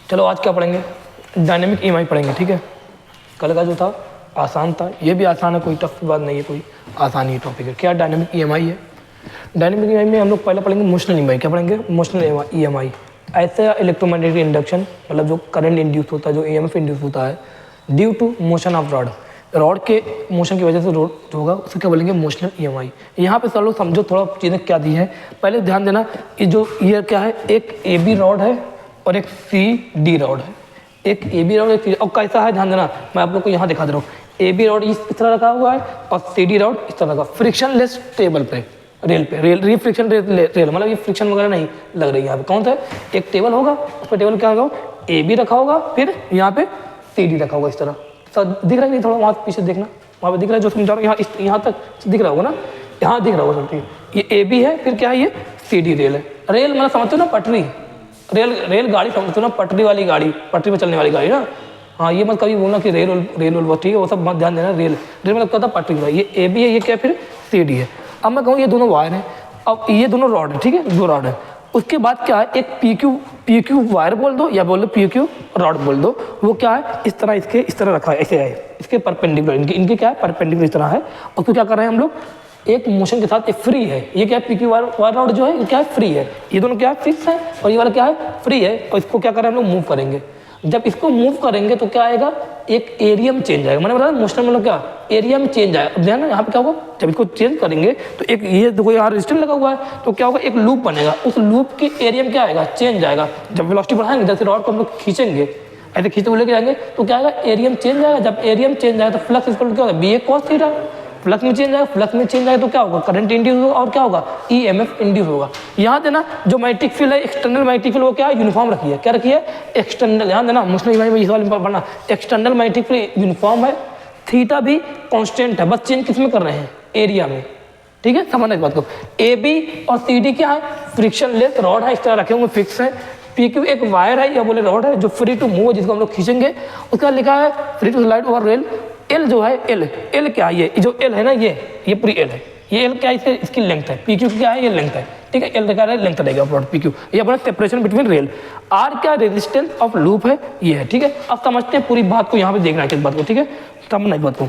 चलो आज क्या पढ़ेंगे, डायनेमिक ईएमआई पढ़ेंगे, ठीक है। कल का जो था आसान था, ये भी आसान है, कोई टफ बात नहीं है, कोई आसान ही टॉपिक है। क्या डायनेमिक ईएमआई है? डायनेमिक ईएमआई में हम लोग पहले पढ़ेंगे मोशनल ईएमआई। क्या पढ़ेंगे? Motional EMI. ऐसे इलेक्ट्रोमैग्नेटिक इंडक्शन, मतलब जो करंट इंड्यूस होता है, जो ईएमएफ इंड्यूस होता है due to motion of rod के मोशन की वजह से जो होगा उसे क्या बोलेंगे? Motional EMI. यहाँ पे सब लोग समझो थोड़ा चीज़ें क्या दी है, पहले ध्यान देना। ये क्या है, एक ए बी रॉड है और एक सी डी रॉड है। एक ए बी रॉड, एक और कैसा है ध्यान देना, मैं आप लोग को यहाँ दिखा दे रहा हूँ। ए बी रॉड इस तरह रखा हुआ है और सी डी रॉड इस तरह का, फ्रिक्शनलेस टेबल पे, रेल पे, रेल फ्रिक्शन रेल, मतलब ये फ्रिक्शन वगैरह नहीं लग रही है यहाँ पे। कौन सा है? एक टेबल होगा, उस पर टेबल क्या होगा? ए बी रखा होगा, फिर यहाँ पे सी डी रखा होगा इस तरह। सब दिख रहा है नहीं? थोड़ा वहाँ पीछे देखना, वहाँ पे दिख रहा है जो समझा रहा हूँ, यहाँ तक दिख रहा होगा ना, यहाँ दिख रहा होगा सब। ये ए बी है, फिर क्या है? ये सी डी रेल है। रेल मतलब समझते हो ना, पटरी, रेल गाड़ी समझते हो ना, पटरी वाली गाड़ी, पटरी पे चलने वाली गाड़ी ना। हाँ, ये मत कभी बोलना कि रेल ठीक है, वो सब मत ध्यान देना। रेल मतलब क्या था? पटरी का। ये ए बी है, ये क्या फिर सी डी है। अब मैं कहूँ ये दोनों वायर हैं, अब ये दोनों रॉड है, ठीक है, दो रॉड है। उसके बाद क्या है? एक पी क्यू वायर बोल दो या बोल दो पी क्यू रॉड बोल दो। वो क्या है? इस तरह, इसके इस तरह रखा है, ऐसे है, इसके परपेंडिकुलर, इनके क्या है? परपेंडिकुलर इस तरह है। और तो क्या कर रहे हैं हम लोग? एक मोशन के साथ, एक फ्री है। ये क्या है? पी क्यू वायर रॉड जो है ये क्या है? फ्री है। ये दोनों क्या है? फिक्स है, और ये वाला क्या है? फ्री है। और इसको क्या कर रहे हैं हम लोग? मूव करेंगे। जब इसको मूव करेंगे तो क्या आएगा? एक एरिया में चेंज आएगा। मैंने बताया मोशन मतलब क्या? एरिया में चेंज आएगा। अब ध्यान ना, यहाँ पे क्या होगा? जब इसको चेंज करेंगे तो एक ये देखो यहाँ रेजिस्टेंस लगा हुआ है, तो क्या होगा? एक लूप बनेगा, उस लूप के एरिया में क्या आएगा? चेंज आएगा। जब वेलोसिटी बढ़ाएंगे, जैसे रॉड को हम लोग खींचेंगे, ऐसे खींचते हुए लेके जाएंगे तो क्या आएगा? एरिया में चेंज आएगा। जब एरिया में चेंज आएगा तो फ्लक्स इक्वल क्या होगा? बी ए कॉस थीटा। फ्लक्स में चेंज आएगा, फ्लक्स में चेंज आएगा तो क्या होगा? करंट इंड्यूस होगा, और क्या होगा? ईएमएफ इंड्यूस होगा। यहाँ देना जो मैग्नेटिक फील्ड है, एक्सटर्नल मैग्नेटिक फील्ड, वो क्या है? यूनिफॉर्म रखी है। क्या रखी है? एक्सटर्नल। यहाँ देना मोशनल ईएमआई में इस वाले में पढ़ना, एक्सटर्नल मैग्नेटिक फील्ड यूनिफॉर्म है, थीटा भी कांस्टेंट है, बस चेंज किस में कर रहे हैं? एरिया में। ठीक है, समझना इस बात को। ए बी और सी डी क्या है? फ्रिक्शनलेस रॉड है, इस तरह रखे होंगे, फिक्स है। पी क्यू एक वायर है या बोले रॉड है जो फ्री टू मूव है, जिसको हम लोग खींचेंगे। उसका लिखा है free to slide over rail. L जो है, एल क्या है? ये जो एल है ना, ये पूरी एल है। ये एल क्या है? इसकी लेंथ है। पी क्यू क्या है? ये लेंथ है, ठीक है। एल का लेंथ रहेगा पी क्यू। ये अपना सेपरेशन बिटवीन रेल। आर क्या? रेजिस्टेंस ऑफ लूप है, ये है, ठीक है। अब समझते हैं पूरी बात को, यहाँ पे देखना है किस बात को, ठीक है, समझना इस बात को।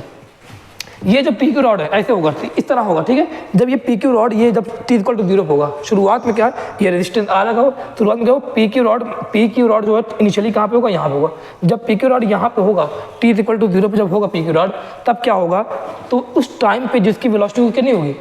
ये जो पी क्यू रॉड है ऐसे होगा, इस तरह होगा, ठीक है। जब ये पी क्यू रॉड, ये जब टी इक्वल टू 0 होगा, शुरुआत में क्या है? ये रेजिस्टेंस आ रहा होगा, शुरुआत में क्या हो? पी क्यू रॉड जो है इनिशियली कहाँ पे होगा? यहाँ पे होगा। जब पी क्यू रॉड यहाँ पे होगा, टी इक्वल टू 0 पे जब होगा पी क्यू रॉड, तब क्या होगा? तो उस टाइम पे जिसकी वेलोसिटी कितनी होगी?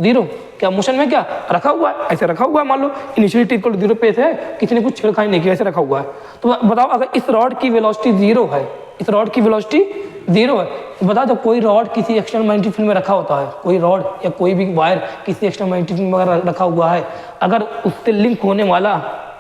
0। क्या मोशन में क्या रखा हुआ है? ऐसे रखा हुआ है, मान लो इनिशियली टी इक्वल टू 0 पे है, किसी ने कुछ छेड़खानी नहीं किया, ऐसे रखा हुआ है। तो बताओ, अगर इस रॉड की वेलोसिटी 0 है, इस रॉड की वेलोसिटी 0 है, तो बता जब कोई रॉड किसी एक्सटर्नल मैग्नेटिक फील्ड में रखा होता है, कोई रॉड या कोई भी वायर किसी एक्सटर्नल मैग्नेटिक फील्ड में रखा हुआ है, अगर उससे लिंक होने वाला,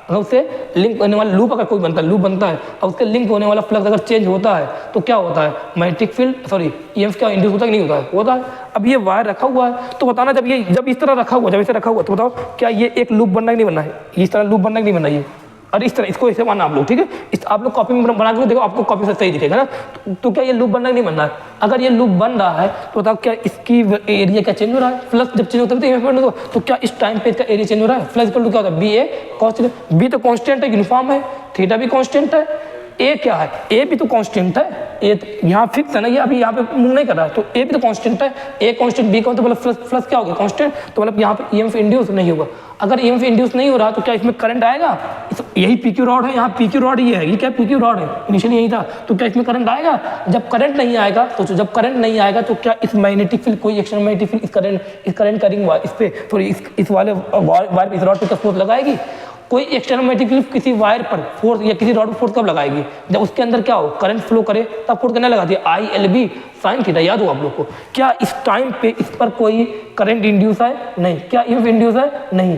लूप अगर कोई बनता है, लूप बनता है, और उसके लिंक होने वाला फ्लक्स अगर चेंज होता है तो क्या होता है? मैग्नेटिक फील्ड, सॉरी, ईएमएफ क्या इंड्यूस होता है कि नहीं होता है? होता है। अब ये वायर रखा हुआ है, तो बताना जब इस तरह रखा हुआ, जब इसे रखा हुआ, तो बताओ क्या ये एक लूप बनना है कि नहीं बनना है? इस तरह लूप बनना है कि नहीं बनना है? और इस तरह इसको ऐसे मानना आप लोग, ठीक है। आप लोग कॉपी में बना के देखो, आपको कॉपी से सही दिखेगा ना। तो क्या ये लूप बनना है कि नहीं बनना है? अगर ये लूप बन रहा है तो बताओ क्या इसकी एरिया क्या चेंज हो रहा है? फ्लक्स जब चेंज होता है तो क्या इस टाइम पे इसका एरिया चेंज हो रहा है? फ्लक्स इक्वल टू क्या होता है? बी ए कॉस। बी तो कांस्टेंट है, यूनिफॉर्म है, थीटा भी कांस्टेंट है। ए क्या है? ए भी तो कांस्टेंट है, ए यहाँ फिक्स है ना, ये अभी यहाँ पे मूव नहीं कर रहा है, तो ए भी तो कांस्टेंट है। ए कांस्टेंट, बी का तो मतलब फ्लक्स क्या होगा? कांस्टेंट। तो मतलब यहाँ पे ईएमएफ इंड्यूस नहीं होगा। अगर ईएमएफ इंड्यूस नहीं हो रहा तो क्या इसमें करंट आएगा? यही पी क्यू रॉड है, यहाँ पी क्यू रॉड ये है, ये क्या पी क्यू रॉड है, इनिशियली यही था। तो क्या इसमें करंट आएगा? जब करंट नहीं आएगा तो जब करंट नहीं आएगा तो क्या इस मैग्नेटिक फील्ड, कोई एक्सटर्नल मैग्नेटिक फील्ड इस करंट करिंग इस पे थोड़ी इस वाले वायर इस रॉड पे फोर्स लगाएगी? कोई एक्सटर्नल मैग्नेटिक फील्ड किसी वायर पर फोर्स या किसी रॉड पर फोर्स कब लगाएगी? जब उसके अंदर क्या हो? करंट फ्लो करे, तब फोर्स करने लगाती है। I L B sine theta, याद हो आप लोग को। क्या इस टाइम पे इस पर कोई करंट इंड्यूस है? नहीं। क्या ईएमएफ इंड्यूस है? नहीं।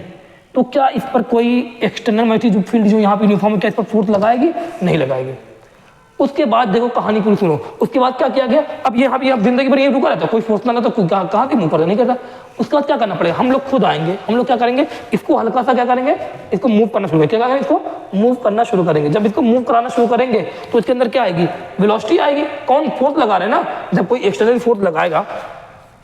तो क्या इस पर कोई एक्सटर्नल मैग्नेटिक फील्ड जो यहाँ पे यूनिफॉर्म है, क्या इस पर फोर्स लगाएगी? नहीं लगाएगी। उसके बाद देखो कहानी पूरी सुनो। उसके बाद क्या किया गया? अब यहाँ पे जिंदगी भर ये रुका रहता, कोई फोर्स ना, तो कहाँ के मुंह पर नहीं करता। उसके बाद क्या करना पड़ेगा? हम लोग खुद आएंगे, हम लोग क्या करेंगे? इसको हल्का सा क्या करेंगे? इसको मूव करना शुरू करेंगे। क्या करेंगे? इसको मूव करना शुरू करेंगे। जब इसको मूव कराना शुरू करेंगे तो इसके अंदर क्या आएगी? वेलोसिटी आएगी। कौन? फोर्स लगा रहे हैं ना। जब कोई एक्सटर्नल फोर्स लगाएगा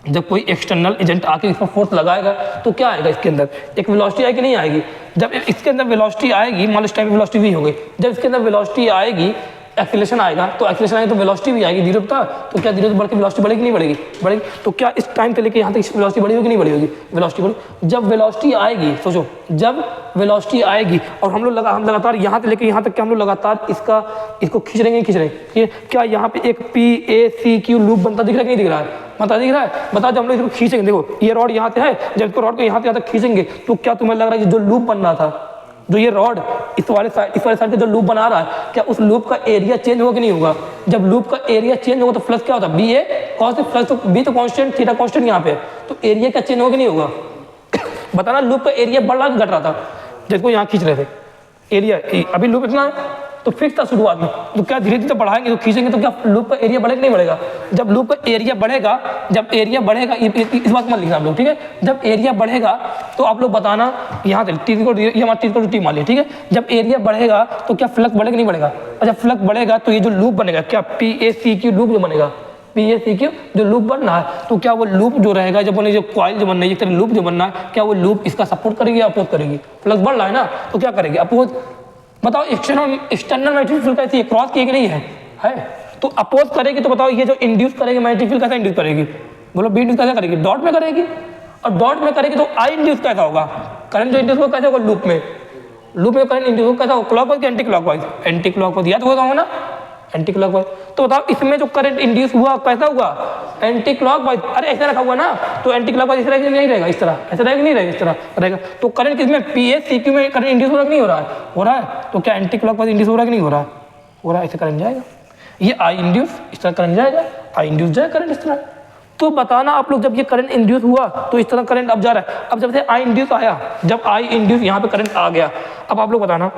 जब कोई एक्सटर्नल एजेंट आके इस पर फोर्स लगाएगा तो क्या आएगा इसके अंदर, एक वेलोसिटी आएगी नहीं आएगी। जब इसके अंदर वेलोसिटी आएगी, मान लो इस टाइम वेलोसिटी भी हो गई, जब इसके अंदर वेलोसिटी आएगी एक्सीलरेशन आएगा, तो एक्सीलरेशन आएगी तो वेलोसिटी भी आएगी, जीरो था तो क्या जीरो से बढ़ के वेलोसिटी बढ़ेगी नहीं बढ़ेगी, बढ़ेगी। तो क्या इस टाइम से लेके यहाँ तक वेलोसिटी बढ़ी होगी नहीं बढ़ी होगी, वेलोसिटी बढ़ी। जब वेलोसिटी आएगी, सोचो जब वेलोसिटी आएगी और हम लगातार यहाँ से लेके यहाँ तक क्या हम लोग लगातार इसको खींच रहे हैं, क्या यहाँ पे एक PACQ लूप बनता दिख रहा है कि नहीं दिख रहा है, बता दिख रहा है। बताओ जब हम लोग इसको खींचेंगे, देखो ये रॉड यहाँ से है, जब इसको रॉड को यहाँ से तक खींचेंगे तो क्या तुम्हें लग रहा है जो लूप बन रहा था, जो ये रॉड इस वाले साइड से जो लूप बना रहा है, क्या उस लूप का एरिया चेंज होगा कि नहीं होगा। जब लूप का एरिया चेंज होगा तो फ्लक्स क्या होता है, BA cos फ्लक्स, तो B तो कांस्टेंट, थीटा कांस्टेंट यहाँ पे, तो एरिया का चेंज होगा कि नहीं होगा। बताना लूप का एरिया बढ़ रहा घट रहा था, जिसको यहाँ खींच रहे थे, एरिया अभी लूप इतना है तो फिक्स था शुरुआत में, तो क्या धीरे धीरे बढ़ाएंगे तो खींचेंगे तो क्या लूप का एरिया बढ़ेगा नहीं बढ़ेगा। जब लूप का एरिया बढ़ेगा, जब एरिया बढ़ेगा, इस बात मत लिखना आप लोग, ठीक है। जब एरिया बढ़ेगा तो आप लोग बताना यहाँ से टी को, ये हमारा टी को टी मान लिया, ठीक है। जब एरिया बढ़ेगा तो क्या फ्लक्स बढ़ेगा नहीं बढ़ेगा, और जब फ्लक्स बढ़ेगा तो ये जो लूप बनेगा क्या PACQ लूप जो बनेगा, PACQ जो लूप बन रहा है, तो क्या वो लूप जो रहेगा, जब जो कॉइल जो बन रही है, लूप जो बनना है, क्या वो लूप इसका सपोर्ट करेगी या अपोज करेगी। फ्लक्स बढ़ रहा है ना तो क्या करेगी, अपोज। बताओ एक्सटर्नल मैग्नेटिक फील्ड कैसी है, क्रॉस की नहीं है, तो अपोज करेगी। तो बताओ ये जो इंड्यूस करेगी मैग्नेटिक फील्ड कैसा इंड्यूस करेगी, बोलो B इंड्यूस कैसा करेगी, डॉट में करेगी, और डॉट में करेगी तो I इंड्यूस कैसा होगा, करंट जो इंड्यूस होगा कैसा होगा लूप में करंट इंड्यूस होगा कैसा होगा, clockwise anti clockwise, anti clockwise याद होगा ना, एंटी क्लॉकवाइज। तो बताओ इसमें जो करंट इंड्यूस हुआ कैसा हुआ, एंटी क्लॉकवाइज। अरे ऐसा रखा हुआ ना तो एंटी क्लॉकवाइज इस तरह नहीं रहेगा, इस तरह ऐसा रहेगा नहीं रहेगा, इस तरह रहेगा। तो करंट किसमें PACQ में करंट इंड्यूस हो रहा है नहीं हो रहा है, हो रहा है। तो क्या एंटी क्लॉकवाइज इंड्यूस हो रहा है कि नहीं हो रहा है, हो रहा है। ऐसे करंट जाएगा, ये I इंड्यूस इस तरह करंट जाएगा, I इंड्यूस जाएगा करंट इस तरह। तो बताना आप लोग जब ये करंट इंड्यूस हुआ तो इस तरह करंट अब जा रहा है। अब जब से I इंड्यूस आया, जब I इंड्यूस यहाँ पे करंट आ गया, अब आप लोग बताना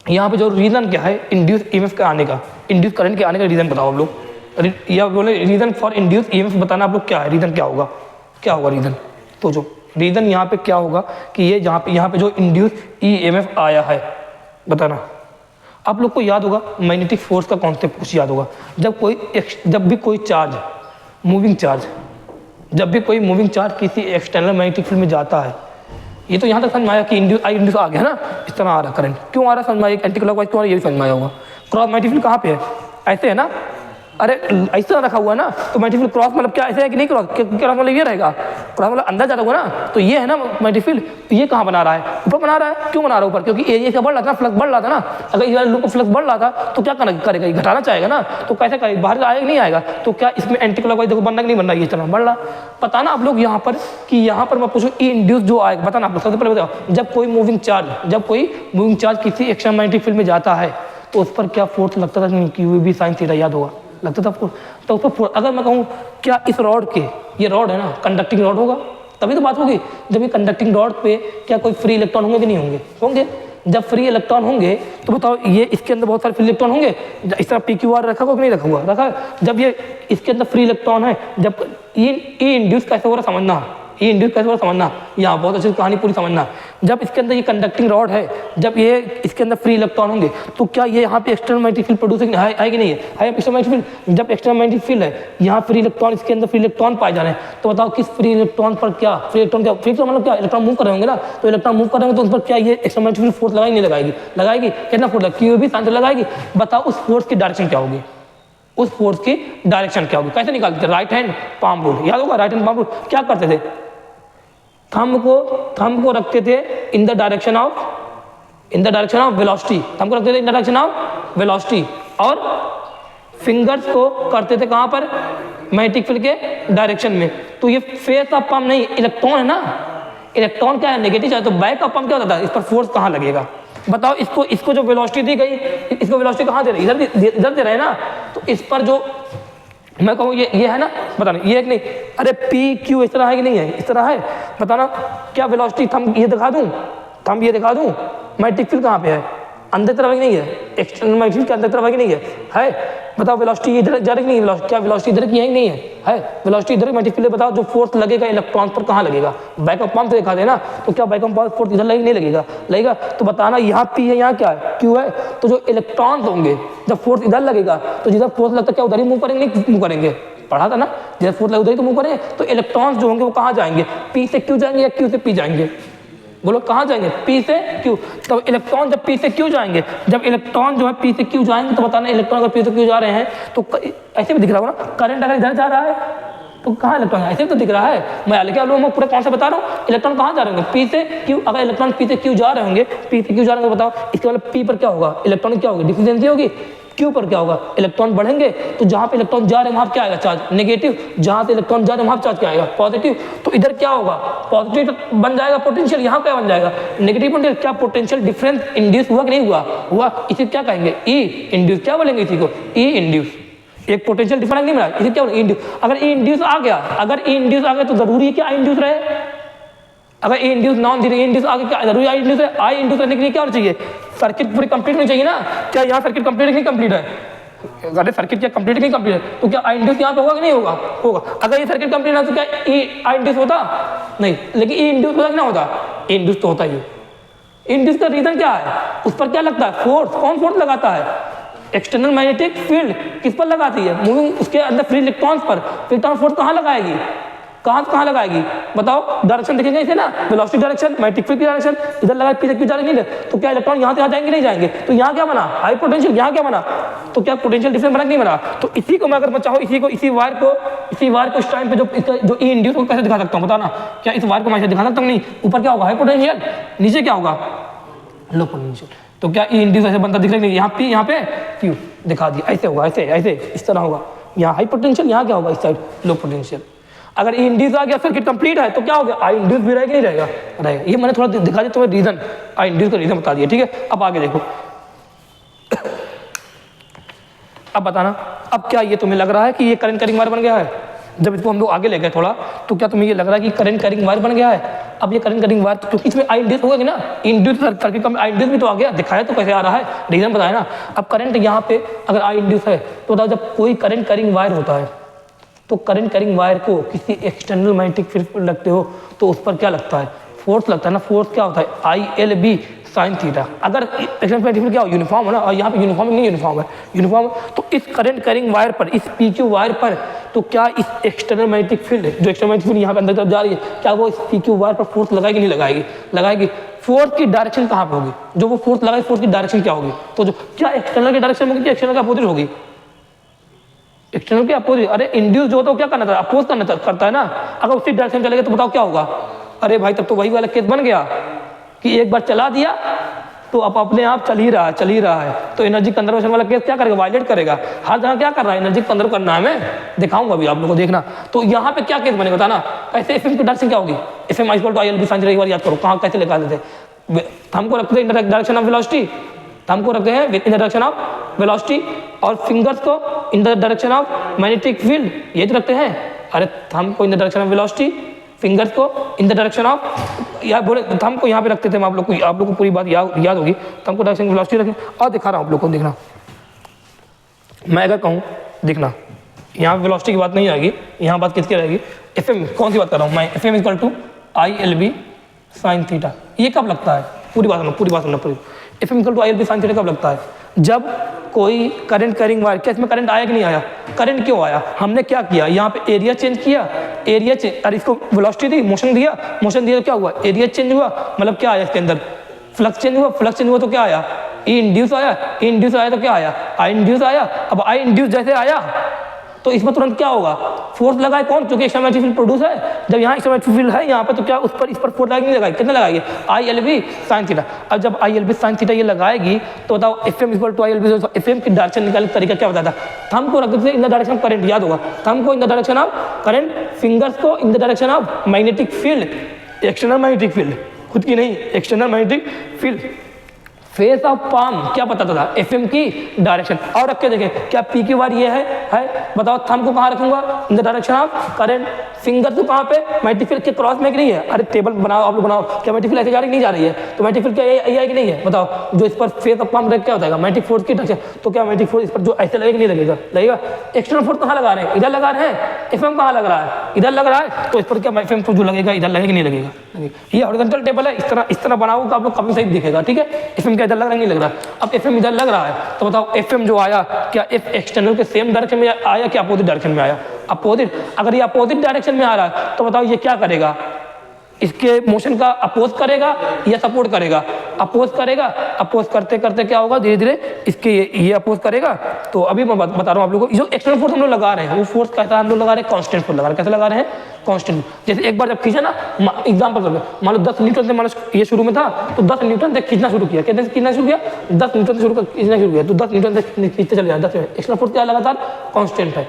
यहाँ पे जो रीजन क्या है इंड्यूस EMF के आने का, इंड्यूस करंट के आने का रीजन बताओ आप लोग, या बोले रीजन फॉर इंड्यूस EMF बताना आप लोग क्या है, रीजन क्या होगा, क्या होगा रीजन। तो जो रीजन यहाँ पे क्या होगा कि ये यहाँ पे जो इंड्यूस EMF आया है, बताना आप लोग को याद होगा मैग्नेटिक फोर्स का कॉन्सेप्ट कुछ याद होगा। जब भी कोई चार्ज मूविंग चार्ज, जब भी कोई मूविंग चार्ज किसी एक्सटर्नल मैग्नेटिक फील्ड में जाता है, ये तो यहाँ तक समझ में आया कि I इंड्यूस आ गया ना, इस तरह आ रहा करंट, क्यों आ रहा समझ में आया, एंटी क्लॉकवाइज क्यों आ रहा ये भी समझ में आया होगा। क्रॉस मैग्नेटिक फील्ड कहाँ पे है, ऐसे है ना, अरे ऐसा रखा हुआ ना, तो मैग्नेटिक फील्ड क्रॉस मतलब क्या ऐसे है कि नहीं, क्रॉस क्रॉस मतलब ये रहेगा, क्रॉस मतलब अंदर जाता होगा ना, तो ये है ना मैग्नेटिक फील्ड। तो ये कहाँ बना रहा है, ऊपर बना रहा है, क्यों बना रहा है ऊपर, क्योंकि एरिया का बढ़ रहा था, फ्लक्स बढ़ रहा था ना। अगर इस लूप का फ्लक्स बढ़ रहा था तो क्या करेगा, घटाना चाहेगा ना, तो कैसे करेगा, बाहर आएगा नहीं आएगा। तो क्या इसमें एंटी क्लॉकवाइज देखो बनना कि नहीं बन रहा, ये चला बढ़ रहा। बताना आप लोग यहाँ पर कि यहाँ पर मैं पूछूँ ई इंड्यूस जो आएगा, बताना आप लोग सबसे पहले बताओ। जब कोई मूविंग चार्ज किसी एक्स्ट्रा मैग्नेटिक फील्ड में जाता है तो उस पर क्या फोर्स लगता था, क्यू भी साइन थीटा याद होगा, लगता था फोर्स। तो उस पर अगर मैं कहूँ क्या इस रॉड के, ये रॉड है ना कंडक्टिंग रॉड होगा, तभी तो बात होगी। जब ये कंडक्टिंग रॉड पे क्या कोई फ्री इलेक्ट्रॉन होंगे कि नहीं होंगे, होंगे। जब फ्री इलेक्ट्रॉन होंगे तो बताओ ये इसके अंदर बहुत सारे फ्री इलेक्ट्रॉन होंगे, इस तरह PQR रखा हुआ कि नहीं रखा हुआ, रखा है। जब ये इसके अंदर फ्री इलेक्ट्रॉन है, जब ई इंड्यूस कैसे हो रहा समझना, ये इंड्यूस कैसे हो रहा समझना, यहाँ बहुत अच्छी कहानी पूरी समझना। जब इसके अंदर ये कंडक्टिंग रॉड है, जब ये इसके अंदर फ्री इलेक्ट्रॉन होंगे तो क्या ये यहाँ पे एक्सटर्नल मैग्नेटिक फील्ड प्रोड्यूस है कि नहीं है, एक्सटर्नल मैग्नेटिक फील्ड। जब एक्सटर्नल मैग्नेटिक फील्ड है, यहाँ फ्री इलेक्ट्रॉन, इसके अंदर फ्री इलेक्ट्रॉन पाए जा रहे हैं, तो बताओ किस फ्री इलेक्ट्रॉन पर क्या फ्री इलेक्ट्रॉन मतलब क्या, इलेक्ट्रॉन मूव कर रहे होंगे ना, तो इलेक्ट्रॉन मूव कर रहे होंगे तो उस पर क्या ये एक्सटर्नल मैग्नेटिक फील्ड फोर्स लगाएगी नहीं लगाएगी, कितना फोर्स लगेगा, क्यू भी साइन लगाएगी। बताओ उस फोर्स की डायरेक्शन क्या होगी, उस फोर्स की डायरेक्शन क्या होगी, कैसे निकालते थे, राइट हैंड पाम रूल याद होगा, राइट हैंड पाम रूल क्या करते थे, थंब को रखते थे in the direction of velocity, thumb को रखते थे in the direction of velocity, और फिंगर्स को करते थे कहां पर, मैग्नेटिक फील्ड के डायरेक्शन में। तो ये फेस ऑफ पम्प नहीं, इलेक्ट्रॉन है ना, इलेक्ट्रॉन क्या है नेगेटिव है, तो बैक ऑफ पम्प क्या होता था, इस पर फोर्स कहां लगेगा। बताओ इसको जो वेलोसिटी दी गई, इसको वेलोसिटी कहां दे रहे, इधर दे रहे हैं ना, तो इस पर जो मैं कहूँ ये है ना, बताना ये है कि नहीं, अरे PQ इस तरह है कि नहीं है, इस तरह है, बताना क्या वेलोसिटी, थंब ये दिखा दूं, मैग्नेटिक फील्ड कहाँ पे है, अंदर तरफ है कि नहीं है, एक्सटर्नल मैग्नेटिक फील्ड के अंदर तरफ है कि नहीं है, बताओ वेलोसिटी इधर जा रही नहीं है, क्या वेलोसिटी इधर की है कि नहीं है, वेलोसिटी इधर मैग्नेटिक फील्ड। बताओ जो फोर्स लगेगा इलेक्ट्रॉन पर कहाँ लगेगा, बैक ऑफ पम्प से दिखा देना, तो क्या बैक ऑफ पम्प फोर्स इधर नहीं लगेगा, तो बताना यहाँ P है, यहाँ क्या है, Q है। तो जो इलेक्ट्रॉन होंगे जब फोर्स इधर लगेगा तो जिधर फोर्स लगता है क्या उधर ही मूव करेंगे, नहीं मूव करेंगे, पढ़ा था ना, जैसे फोर्स लगे उधर ही तो मूव करेंगे। तो इलेक्ट्रॉन्स जो होंगे वो कहाँ जाएंगे, पी से क्यू जाएंगे या क्यू से पी जाएंगे, बोलो कहाँ जाएंगे, पी से क्यू। तो इलेक्ट्रॉन जब पी से क्यू जाएंगे, जब इलेक्ट्रॉन जो है पी से क्यू जाएंगे तो बताना इलेक्ट्रॉन अगर पी से क्यू जा रहे हैं तो ऐसे भी दिख रहा होगा ना, करंट अगर इधर जा रहा है तो कहाँ इलेक्ट्रॉन, ऐसे भी तो दिख रहा है। मैं लिखा लो, मैं पूरा कौन सा बता रहा हूँ, इलेक्ट्रॉन कहाँ जा रहे होंगे, पी से क्यू। अगर इलेक्ट्रॉन पी से क्यू जा रहे होंगे, पी से क्यू जा रहे होंगे, बताओ इसके मतलब पी पर क्या होगा, इलेक्ट्रॉन क्या होगी, डिफिशिएंसी होगी। क्यू पर क्या होगा, इलेक्ट्रॉन बढ़ेंगे, तो जहां पे इलेक्ट्रॉन जा रहे हैं वहां क्या आएगा, चार्ज नेगेटिव। जहां से इलेक्ट्रॉन जा रहे हैं वहां चार्ज क्या आएगा, पॉजिटिव। तो इधर क्या होगा, पॉजिटिव बन जाएगा पोटेंशियल, यहाँ क्या बन जाएगा, नेगेटिव पोटेंशियल। क्या पोटेंशियल डिफरेंस इंड्यूस हुआ कि नहीं हुआ, हुआ। इसे क्या कहेंगे, ई इंड्यूस। क्या बोलेंगे इसी को, ई इंड्यूस। एक पोटेंशियल डिफरेंस नहीं मिला, इसे क्या बोलेंगे, इंड्यूस। अगर ई इंड्यूस आ गया, अगर ई इंड्यूस आ गया तो जरूरी है कि आई इंड्यूस रहे। अगर ए इंड्यूस नॉन जीरो, ए इंड्यूस आगे क्या जरूरी, आई इंड्यूस है। आई इंड्यूस करने के लिए क्या होना चाहिए, सर्किट पूरी कंप्लीट होनी चाहिए ना। क्या यहाँ सर्किट कंप्लीट नहीं कंप्लीट है, अरे सर्किट क्या कंप्लीट नहीं कंप्लीट है, तो क्या आई इंड्यूस यहाँ पे होगा कि नहीं होगा, होगा। अगर ये सर्किट कंप्लीट ना तो क्या आई इंड्यूस होता, नहीं। लेकिन ई इंड्यूस होता कि ना होता, ई इंड्यूस तो होता ही है। इंड्यूस का रीजन क्या है, उस पर क्या लगता है, फोर्स। कौन फोर्स लगाता है, एक्सटर्नल मैग्नेटिक फील्ड किस पर लगाती है, मूविंग उसके अंदर फ्री इलेक्ट्रॉन्स पर। इलेक्ट्रॉन फोर्स कहाँ लगाएगी, कहाँ लगाएगी, बताओ। डायरेक्शन देखेंगे इसे ना, वेलोसिटी डायरेक्शन, मैग्नेटिक फील्ड की डायरेक्शन इधर लगाए, पीछे क्यों जा रही नहीं, तो क्या इलेक्ट्रॉन यहाँ से आ जाएंगे नहीं जाएंगे। तो यहाँ क्या बना, हाई पोटेंशियल। यहाँ क्या बना, तो क्या पोटेंशियल डिफरेंस बना नहीं बना। तो इसी को मैं अगर मैं चाहूँ, इसी वायर को इस टाइम पे जो ई इंड्यूस को कैसे दिखा सकता हूँ, बताना। क्या इस वायर को मैं ऐसे दिखा सकता हूँ, नहीं। ऊपर क्या होगा, हाई पोटेंशियल, नीचे क्या होगा, लो पोटेंशियल। तो क्या ई इंड्यूस ऐसे बनता दिख रहा है, यहाँ पे क्यू दिखा दिया, ऐसे होगा, ऐसे इस तरह होगा। यहाँ हाई पोटेंशियल, यहाँ क्या होगा, इस साइड लो पोटेंशियल। अगर ई इंड्यूस आ गया, सर्किट कंप्लीट है, तो क्या हो गया, आई इंड्यूस भी रहेगा नहीं रहेगा, रहेगा। ये मैंने थोड़ा दिखा दिया तुम्हें रीजन, आई इंड्यूस का रीजन बता दिया, ठीक है। अब आगे देखो, अब बताना, अब क्या ये तुम्हें लग रहा है कि ये करंट कैरिंग वायर बन गया है। जब इसको हम लोग आगे ले गए थोड़ा, तो क्या तुम्हें ये लग रहा है कि करंट कैरिंग वायर बन गया है। अब ये करंट कैरिंग वायर, क्योंकि इसमें आई इंड्यूस होगा कि ना, इंड्यूस सर्किट का आई इंड्यूस भी तो आ गया, दिखाया तो कैसे आ रहा है, रीजन बताया ना। अब करंट यहाँ पे अगर आई इंड्यूस है, तो बताओ जब कोई करंट कैरिंग वायर होता है, तो करंट कैरिंग वायर को किसी एक्सटर्नल मैग्नेटिक फील्ड पर लगते हो, तो उस पर क्या लगता है, फोर्स लगता है ना। फोर्स क्या होता है, I L B sine theta. अगर एक्सटर्नल मैग्नेटिक फील्ड क्या हो, यूनिफॉर्म है ना, और यहाँ पे यूनिफॉर्म नहीं, यूनिफॉर्म है, यूनिफॉर्म। तो इस करंट कैरिंग वायर पर, इस पी क्यू वायर पर, तो क्या इस एक्सटर्नल मैग्नेटिक फील्ड, जो एक्सटर्नल मैग्नेटिक फील्ड यहाँ पे अंदर तरफ जा रही है, क्या वो इस पी क्यू वायर पर फोर्स लगाएगी नहीं लगाएगी, लगाएगी। फोर्स की डायरेक्शन कहाँ पे होगी, जो वो फोर्स लगाएगी, फोर्स की डायरेक्शन क्या होगी, तो जो क्या एक्सटर्नल की डायरेक्शन होगी, क्या एक्सटर्नल का अपोजिट होगी, एक्सटर्नल के अपोजिट। अरे इंड्यूस जो होता है क्या करना था, अपोज करता है ना। अगर उसी डायरेक्शन चलेगा तो बताओ क्या होगा, अरे भाई तब तो वही वाला केस बन गया कि एक बार चला दिया तो अब अपने आप चल ही रहा है। तो एनर्जी कंजर्वेशन वाला केस क्या करेगा, वायलेट करेगा। हर जगह क्या कर रहा है, एनर्जी कंजर्व करना है, मैं दिखाऊंगा अभी आप लोगों को, देखना। तो यहाँ पे क्या केस बनेगा बताना, कैसे एफएम की डायरेक्शन क्या होगी, FM equal to ILB sine theta. एक बार याद करो कहाँ कैसे निकाल देते, हमको रखते हैं इन द डायरेक्शन ऑफ वेलोसिटी, हमको रखते हैं इन द डायरेक्शन ऑफ वेलोसिटी, और फिंगर्स को in the direction of magnetic field, ये तो रखते हैं। अरे हमको इन the direction of velocity, fingers को इन द डायरेक्शन ऑफ, या बोले हमको यहाँ पे रखते थे, आप लोग को पूरी बात याद होगी। तो हमको डायरेक्शन वेलोसिटी रखें, और दिखा रहा हूँ आप लोग को, देखना। मैं अगर कहूँ, देखना, यहाँ वेलोसिटी की बात नहीं आएगी, यहाँ बात किसकी रहेगी, एफएम। कौन सी बात कर रहा हूँ मैं, FM equal to I L B sine theta. ये कब लगता है, पूरी बात सुनना। FM equal to I L B sine theta कब लगता है, जब कोई करंट कैरिंग वायर, क्या इसमें करंट आया कि नहीं आया, करंट क्यों आया, हमने क्या किया, यहाँ पे एरिया चेंज किया, और इसको वेलोसिटी दी, मोशन दिया तो क्या हुआ, एरिया चेंज हुआ, मतलब क्या आया इसके अंदर, फ्लक्स चेंज हुआ, तो क्या आया, ई इंड्यूस आया, तो क्या आया, आई इंड्यूस आया। अब आई इंड्यूस जैसे आया तो इसमें तुरंत क्या होगा, फोर्स लगाए कौन, क्योंकि एक्सटर्नल मैग्नेटिक फील्ड प्रोड्यूस है। जब यहाँ एक्सटर्नल मैग्नेटिक फील्ड है यहाँ पे, तो क्या इस पर फोर्स लगाएगी नहीं लगाएगी, कितने लगाएगी, I L B sine theta. अब जब I L B sine theta ये लगाएगी, तो बताओ FM equal to I L B, FM की डायरेक्शन निकालने का तरीका क्या बताया था, थंब को रखते थे in the direction of current, याद होगा, थंब को in the direction of current, fingers को in the direction of magnetic field, external magnetic field, खुद की नहीं, external magnetic field. Face of palm क्या बताता था, एफएम की डायरेक्शन। और रख के देखें, क्या पी की वायर ये है, बताओ थंब को कहाँ रखूंगा, इन the direction of current, finger तो कहाँ पे, मैग्नेटिक फील्ड के क्रॉस में कि नहीं है। अरे टेबल बनाओ, आप लोग बनाओ, क्या मैग्नेटिक फील्ड ऐसे जा रही नहीं जा रही है, तो मैग्नेटिक फील्ड क्या ये है कि नहीं है, बताओ। जो इस पर फेस ऑफ पाम रख क्या होता है, मैग्नेटिक फोर्स की डायरेक्शन। तो क्या मैग्नेटिक फोर्स इस पर जो ऐसे लगेगा नहीं लगेगा, एक्सटर्नल फोर्स कहाँ लगा रहे हैं, इधर लगा रहे हैं, एफएम कहाँ लग रहा है, इधर लग रहा है, तो इस पर क्या एफएम फोर्स जो लगेगा इधर लगेगा नहीं लगेगा। ये हॉरिजॉन्टल टेबल है, इस तरह बनाओगे आप लोग काफी सही दिखेगा, ठीक है। एफएम क्या इधर लग रहा है, नहीं लग रहा। अब एफएम इधर लग रहा है, तो बताओ एफएम जो आया, क्या एफ एक्सटर्नल के सेम डायरेक्शन में आया, क्या अपोजिट डायरेक्शन में आया, अपोजिट। अगर ये अपोजिट डायरेक्शन में आ रहा है तो बताओ ये क्या करेगा, इसके मोशन का अपोज करेगा या सपोर्ट करेगा? अपोज करेगा। अपोज करते करते क्या होगा, धीरे धीरे इसके ये अपोज करेगा। तो अभी मैं बता रहा हूँ आप लोगों को, जो एक्सटर्नल फोर्स हम लोग लगा रहे हैं वो फोर्स कैसा हम लोग लगा रहे हैं, कांस्टेंट फोर्स लगा रहे हैं। कैसे लगा रहे हैं, कांस्टेंट। जैसे एक बार जब खींचा ना, एग्जाम्पल मान लो 10 न्यूटन से, मान लो ये शुरू में था तो 10 न्यूटन से खींचना शुरू किया। कितने से खींचना शुरू किया, 10 न्यूटन से खींचना शुरू किया। तो 10 न्यूटन से खींचते चले जाए, 10 एक्सटर्नल फोर्स क्या लगातार कांस्टेंट है।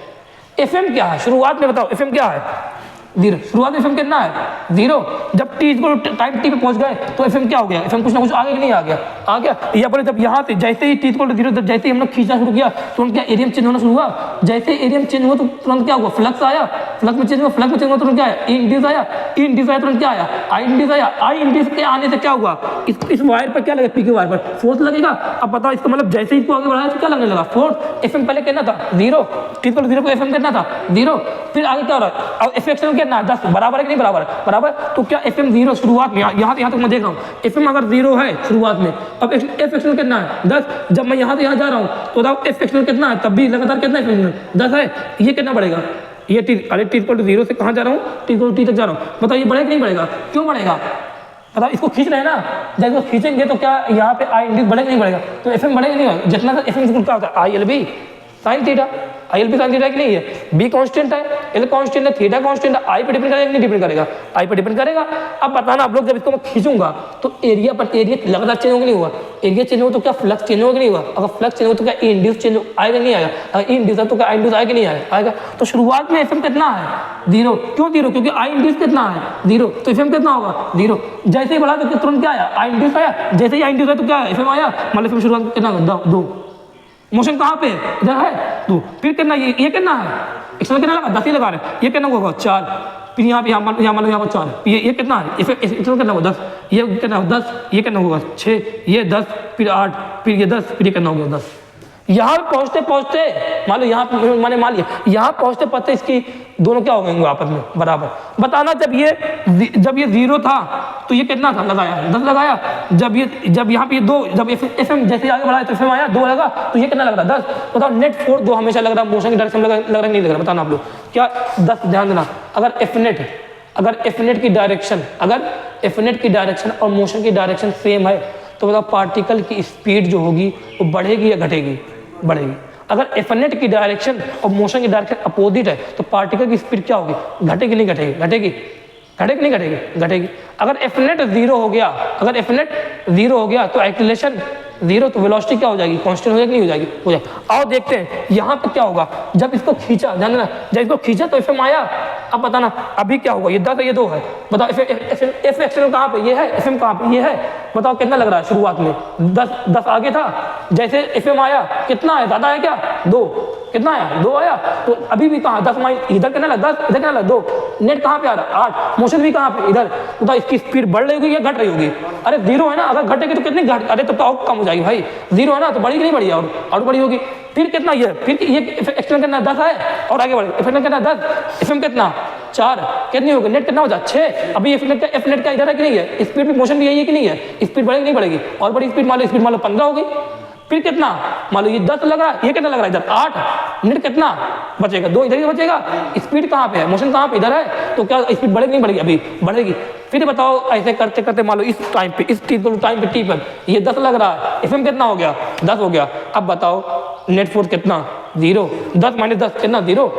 एफएम क्या है शुरुआत में, बताओ एफएम क्या है, 0। शुरुआत में एफएम कितना है, 0। जब टी को टाइम टी पे पहुंच गए तो एफएम क्या हो गया, एफएम कुछ ना कुछ आगे नहीं आ गया, आ गया। या बोले जब यहाँ से जैसे ही टी को 0, जैसे ही हम लोग खींचना शुरू किया तुरंत क्या एरियम चेंज होना शुरू हुआ। जैसे एरियम चेंज हुआ तो तुरंत क्या हुआ, फ्लक्स आया, फ्लक्स में चेंज हुआ, फ्लक्स में चेंज हुआ तुरंत क्या आया, ई इंड्यूस आया, ई इंड्यूस आया तुरंत क्या आया, आई इंड्यूस आया। आई इंड्यूस के आने से क्या हुआ, इस वायर पर क्या लगेगा, पी के वायर पर फोर्स लगेगा। अब बताओ इसका मतलब जैसे ही इसको आगे बढ़ाया तो क्या लगने लगा, फोर्स। एफएम पहले कितना था, 0, टी को 0 को एफएम कितना था, 0। फिर आगे क्या हो रहा है, अब एफएक्शन कितना है, 10, बराबर है कि नहीं बराबर, बराबर। तो क्या एफएम 0 शुरुआत में, यहाँ तक मैं देख रहा हूँ एफएम अगर 0 है शुरुआत में, अब एफ एक्सटर्नल कितना है, 10। जब मैं यहाँ से यहाँ जा रहा हूँ तो बताओ एफ एक्सटर्नल कितना है, तब भी लगातार कितना है, 10 है। ये कितना बढ़ेगा, ये टी, अरे टी इक्वल टू 0 से कहाँ जा रहा हूँ, टी इक्वल टू टी तक जा रहा हूँ। बताओ ये बढ़ेगा कि नहीं बढ़ेगा, क्यों बढ़ेगा, बताओ इसको खींच रहे हैं ना, जब इसको खींचेंगे तो क्या यहाँ पे आई इंड्यूस बढ़ेगा नहीं बढ़ेगा, तो एफएम बढ़ेगा नहीं बढ़ेगा। जितना सा एफएम क्या होता है, I L B sine theta, I L B sine theta कि नहीं है, बी कांस्टेंट है, एल कांस्टेंट है, थीटा कांस्टेंट है, आई पे डिपेंड करेगा नहीं डिपेंड करेगा, आई पे डिपेंड करेगा। अब बताना आप लोग, जब इसको मैं खींचूंगा तो एरिया पर एरिया लगातार चेंज होगा नहीं हुआ, एरिया चेंज हो तो क्या फ्लक्स चेंज होगा नहीं हुआ, अगर फ्लक्स चेंज हो तो क्या ई इंड्यूस चेंज आएगा नहीं आएगा, अगर ई इंड्यूस है तो क्या आई इंड्यूस आएगा नहीं आएगा। तो शुरुआत में एफएम कितना है, 0। क्यों 0, क्योंकि आई इंड्यूस कितना है, 0, तो एफएम कितना होगा, 0। जैसे ही बढ़ा तो तुरंत क्या आया, आई इंड्यूस आया, जैसे ही आई इंड्यूस आया तो क्या आया, एफएम आया, मतलब एफएम शुरुआत में कितना 2। मोशन कहाँ पे है, इधर है 2। फिर कितना, ये कितना है, एक्सटर्नल कितना लगा, 10 ही लगा रहे हैं, ये कितना होगा 4। फिर यहाँ पे यहाँ पर 4, ये कितना है, एक्सटर्नल कितना होगा 10, ये कितना होगा 10, ये कितना होगा 6, ये 10, फिर 8, फिर ये 10, फिर ये कितना हो गया 10। यहाँ पहुँचते पहुँचते मान लो यहाँ मैंने मान लिया, यहाँ पहुँचते पहुँचते इसकी दोनों क्या हो गए आपस में बराबर। बताना जब ये 0 था तो ये कितना था, लगाया 10 लगाया। जब यहाँ पे 2, जब एफएम जैसे आगे बढ़ाया तो एफएम आया 2 लगा, तो ये कितना लग रहा 10। बताओ नेट फोर्स जो हमेशा लग रहा है मोशन की डायरेक्शन लग रहा है नहीं लग रहा, बताना आप लोग क्या 10। ध्यान देना, अगर एफनेट की डायरेक्शन और मोशन की डायरेक्शन सेम है तो बताओ पार्टिकल की स्पीड जो होगी वो बढ़ेगी या घटेगी, बढ़ेगी। अगर एफनेट की डायरेक्शन और मोशन की डायरेक्शन अपोजिट है तो पार्टिकल की स्पीड क्या होगी, घटेगी नहीं घटेगी, घटेगी नहीं घटेगी। अगर एफनेट 0 हो गया तो एक्सीलरेशन 0, तो वेलोसिटी क्या हो जाएगी, कांस्टेंट हो जाएगी नहीं हो जाएगी, हो जाएगी। आओ देखते हैं यहाँ पे क्या होगा, जब इसको खींचा, ध्यान देना, जब इसको खींचा तो एफएम आया। अब बताना अभी क्या होगा, ये 10 है ये 2 है, बताओ एफ एक्सटर्नल कहाँ पे, ये है, एफएम कहाँ पे, ये है। बताओ कितना लग रहा है शुरुआत में, 10 आगे था, जैसे एफएम आया कितना है, ज़्यादा है क्या, 2, कितना आया 2 आया, तो अभी भी कहाँ 10 माइनस, इधर कितना लगा 10, इधर कितना लगा 2, नेट कहाँ पे आ रहा है 8, मोशन भी कहाँ पे इधर। तो इसकी स्पीड बढ़ रही होगी या घट रही होगी, अरे 0 है ना, अगर घटेगी तो कितनी घट, अरे तो और कम हो जाएगी भाई, 0 है ना तो बढ़ेगी नहीं बढ़ी और बड़ी होगी। फिर कितना ये, फिर ये एक्सटर्नल कितना 10 है और आगे बढ़े, एफनेट कितना 10, एफएम कितना 4, कितनी होगी, नेट कितना हो जाए 6। अभी एफनेट का इधर है कि नहीं है, स्पीड भी मोशन भी यही है कि नहीं है, स्पीड बढ़ेगी नहीं बढ़ेगी, और बड़ी स्पीड मान लो 15 हो गई। फिर कितना, मान लो ये 10 लग रहा है, ये कितना लग रहा है इधर 8, नेट कितना बचेगा 2, इधर ही बचेगा। स्पीड कहाँ पे है, मोशन कहाँ पे इधर है, तो क्या स्पीड बढ़ेगी नहीं बढ़ेगी, अभी बढ़ेगी। फिर बताओ ऐसे करते करते मान लो इस टाइम पे, इस टाइम पे टी पर ये 10 लग रहा है, एफएम कितना हो गया 10 हो गया। अब बताओ नेट फोर्स कितना 0, 10 माइनस 10 कितना 0।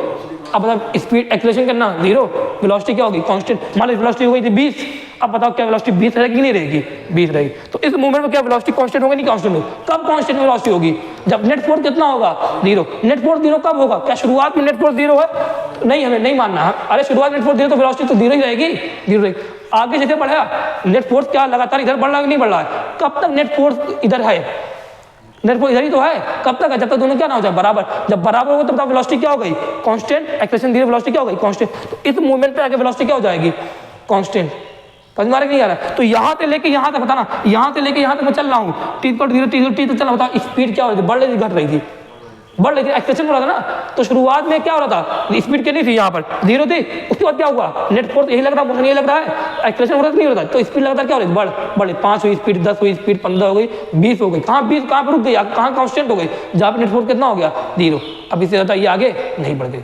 अब बताओ स्पीड एक्सीलरेशन कितना 0, वेलोसिटी क्या होगी कांस्टेंट, मान लो वेलोसिटी हो गई थी 20। अब बताओ क्या वेलोसिटी 20 रहेगी कि नहीं रहेगी, 20 रहेगी। तो इस मूवमेंट में क्या वेलोसिटी कांस्टेंट होगी नहीं कांस्टेंट होगी, कब कांस्टेंट वेलोसिटी होगी, जब नेट फोर्स कितना होगा 0। नेट फोर्स 0 कब होगा, क्या शुरुआत में नेट फोर्स 0 है, नहीं हमें नहीं मानना है, अरे शुरुआत में नेट फोर्स 0 तो वेलोसिटी तो 0 ही रहेगी, 0 रहेगी। आगे जैसे बढ़ा नेट फोर्स क्या लगातार इधर बढ़ रहा है नहीं बढ़ रहा है, कब तक नेट फोर्स इधर है, नेट फोर्स इधर ही तो है, कब तक है, जब तक दोनों क्या ना हो जाए बराबर। जब बराबर होगा तब वेलोसिटी क्या हो गई कांस्टेंट, एक्सीलरेशन 0, वेलोसिटी क्या हो गई कांस्टेंट। तो इस मूवमेंट पे आगे वेलोसिटी क्या हो जाएगी कांस्टेंट, समझ में नहीं आ रहा है। तो यहाँ से लेके यहाँ तक बताना, यहाँ से लेके यहाँ तक मैं चल रहा हूँ, टी तक चल रहा, बताओ स्पीड क्या हो रही थी, बढ़ रही थी घट रही थी, बढ़ रही थी, एक्सेशन हो रहा था ना। तो शुरुआत में क्या हो रहा था, स्पीड कितनी थी यहाँ पर 0 थी, उसके बाद क्या हुआ नेट फोर्स यही लग रहा है, मोशन यही लग रहा है, एक्सेशन हो रहा नहीं हो रहा था, तो स्पीड लगातार क्या हो रही है बढ़ 5 हुई स्पीड, 10 हुई स्पीड, 15 हो गई, 20 हो गई, कहाँ 20 कहाँ पर रुक गई, कहाँ कांस्टेंट हो गई, जहाँ पर नेट फोर्स कितना हो गया 0। अब इससे ज़्यादा ये आगे नहीं बढ़ गई।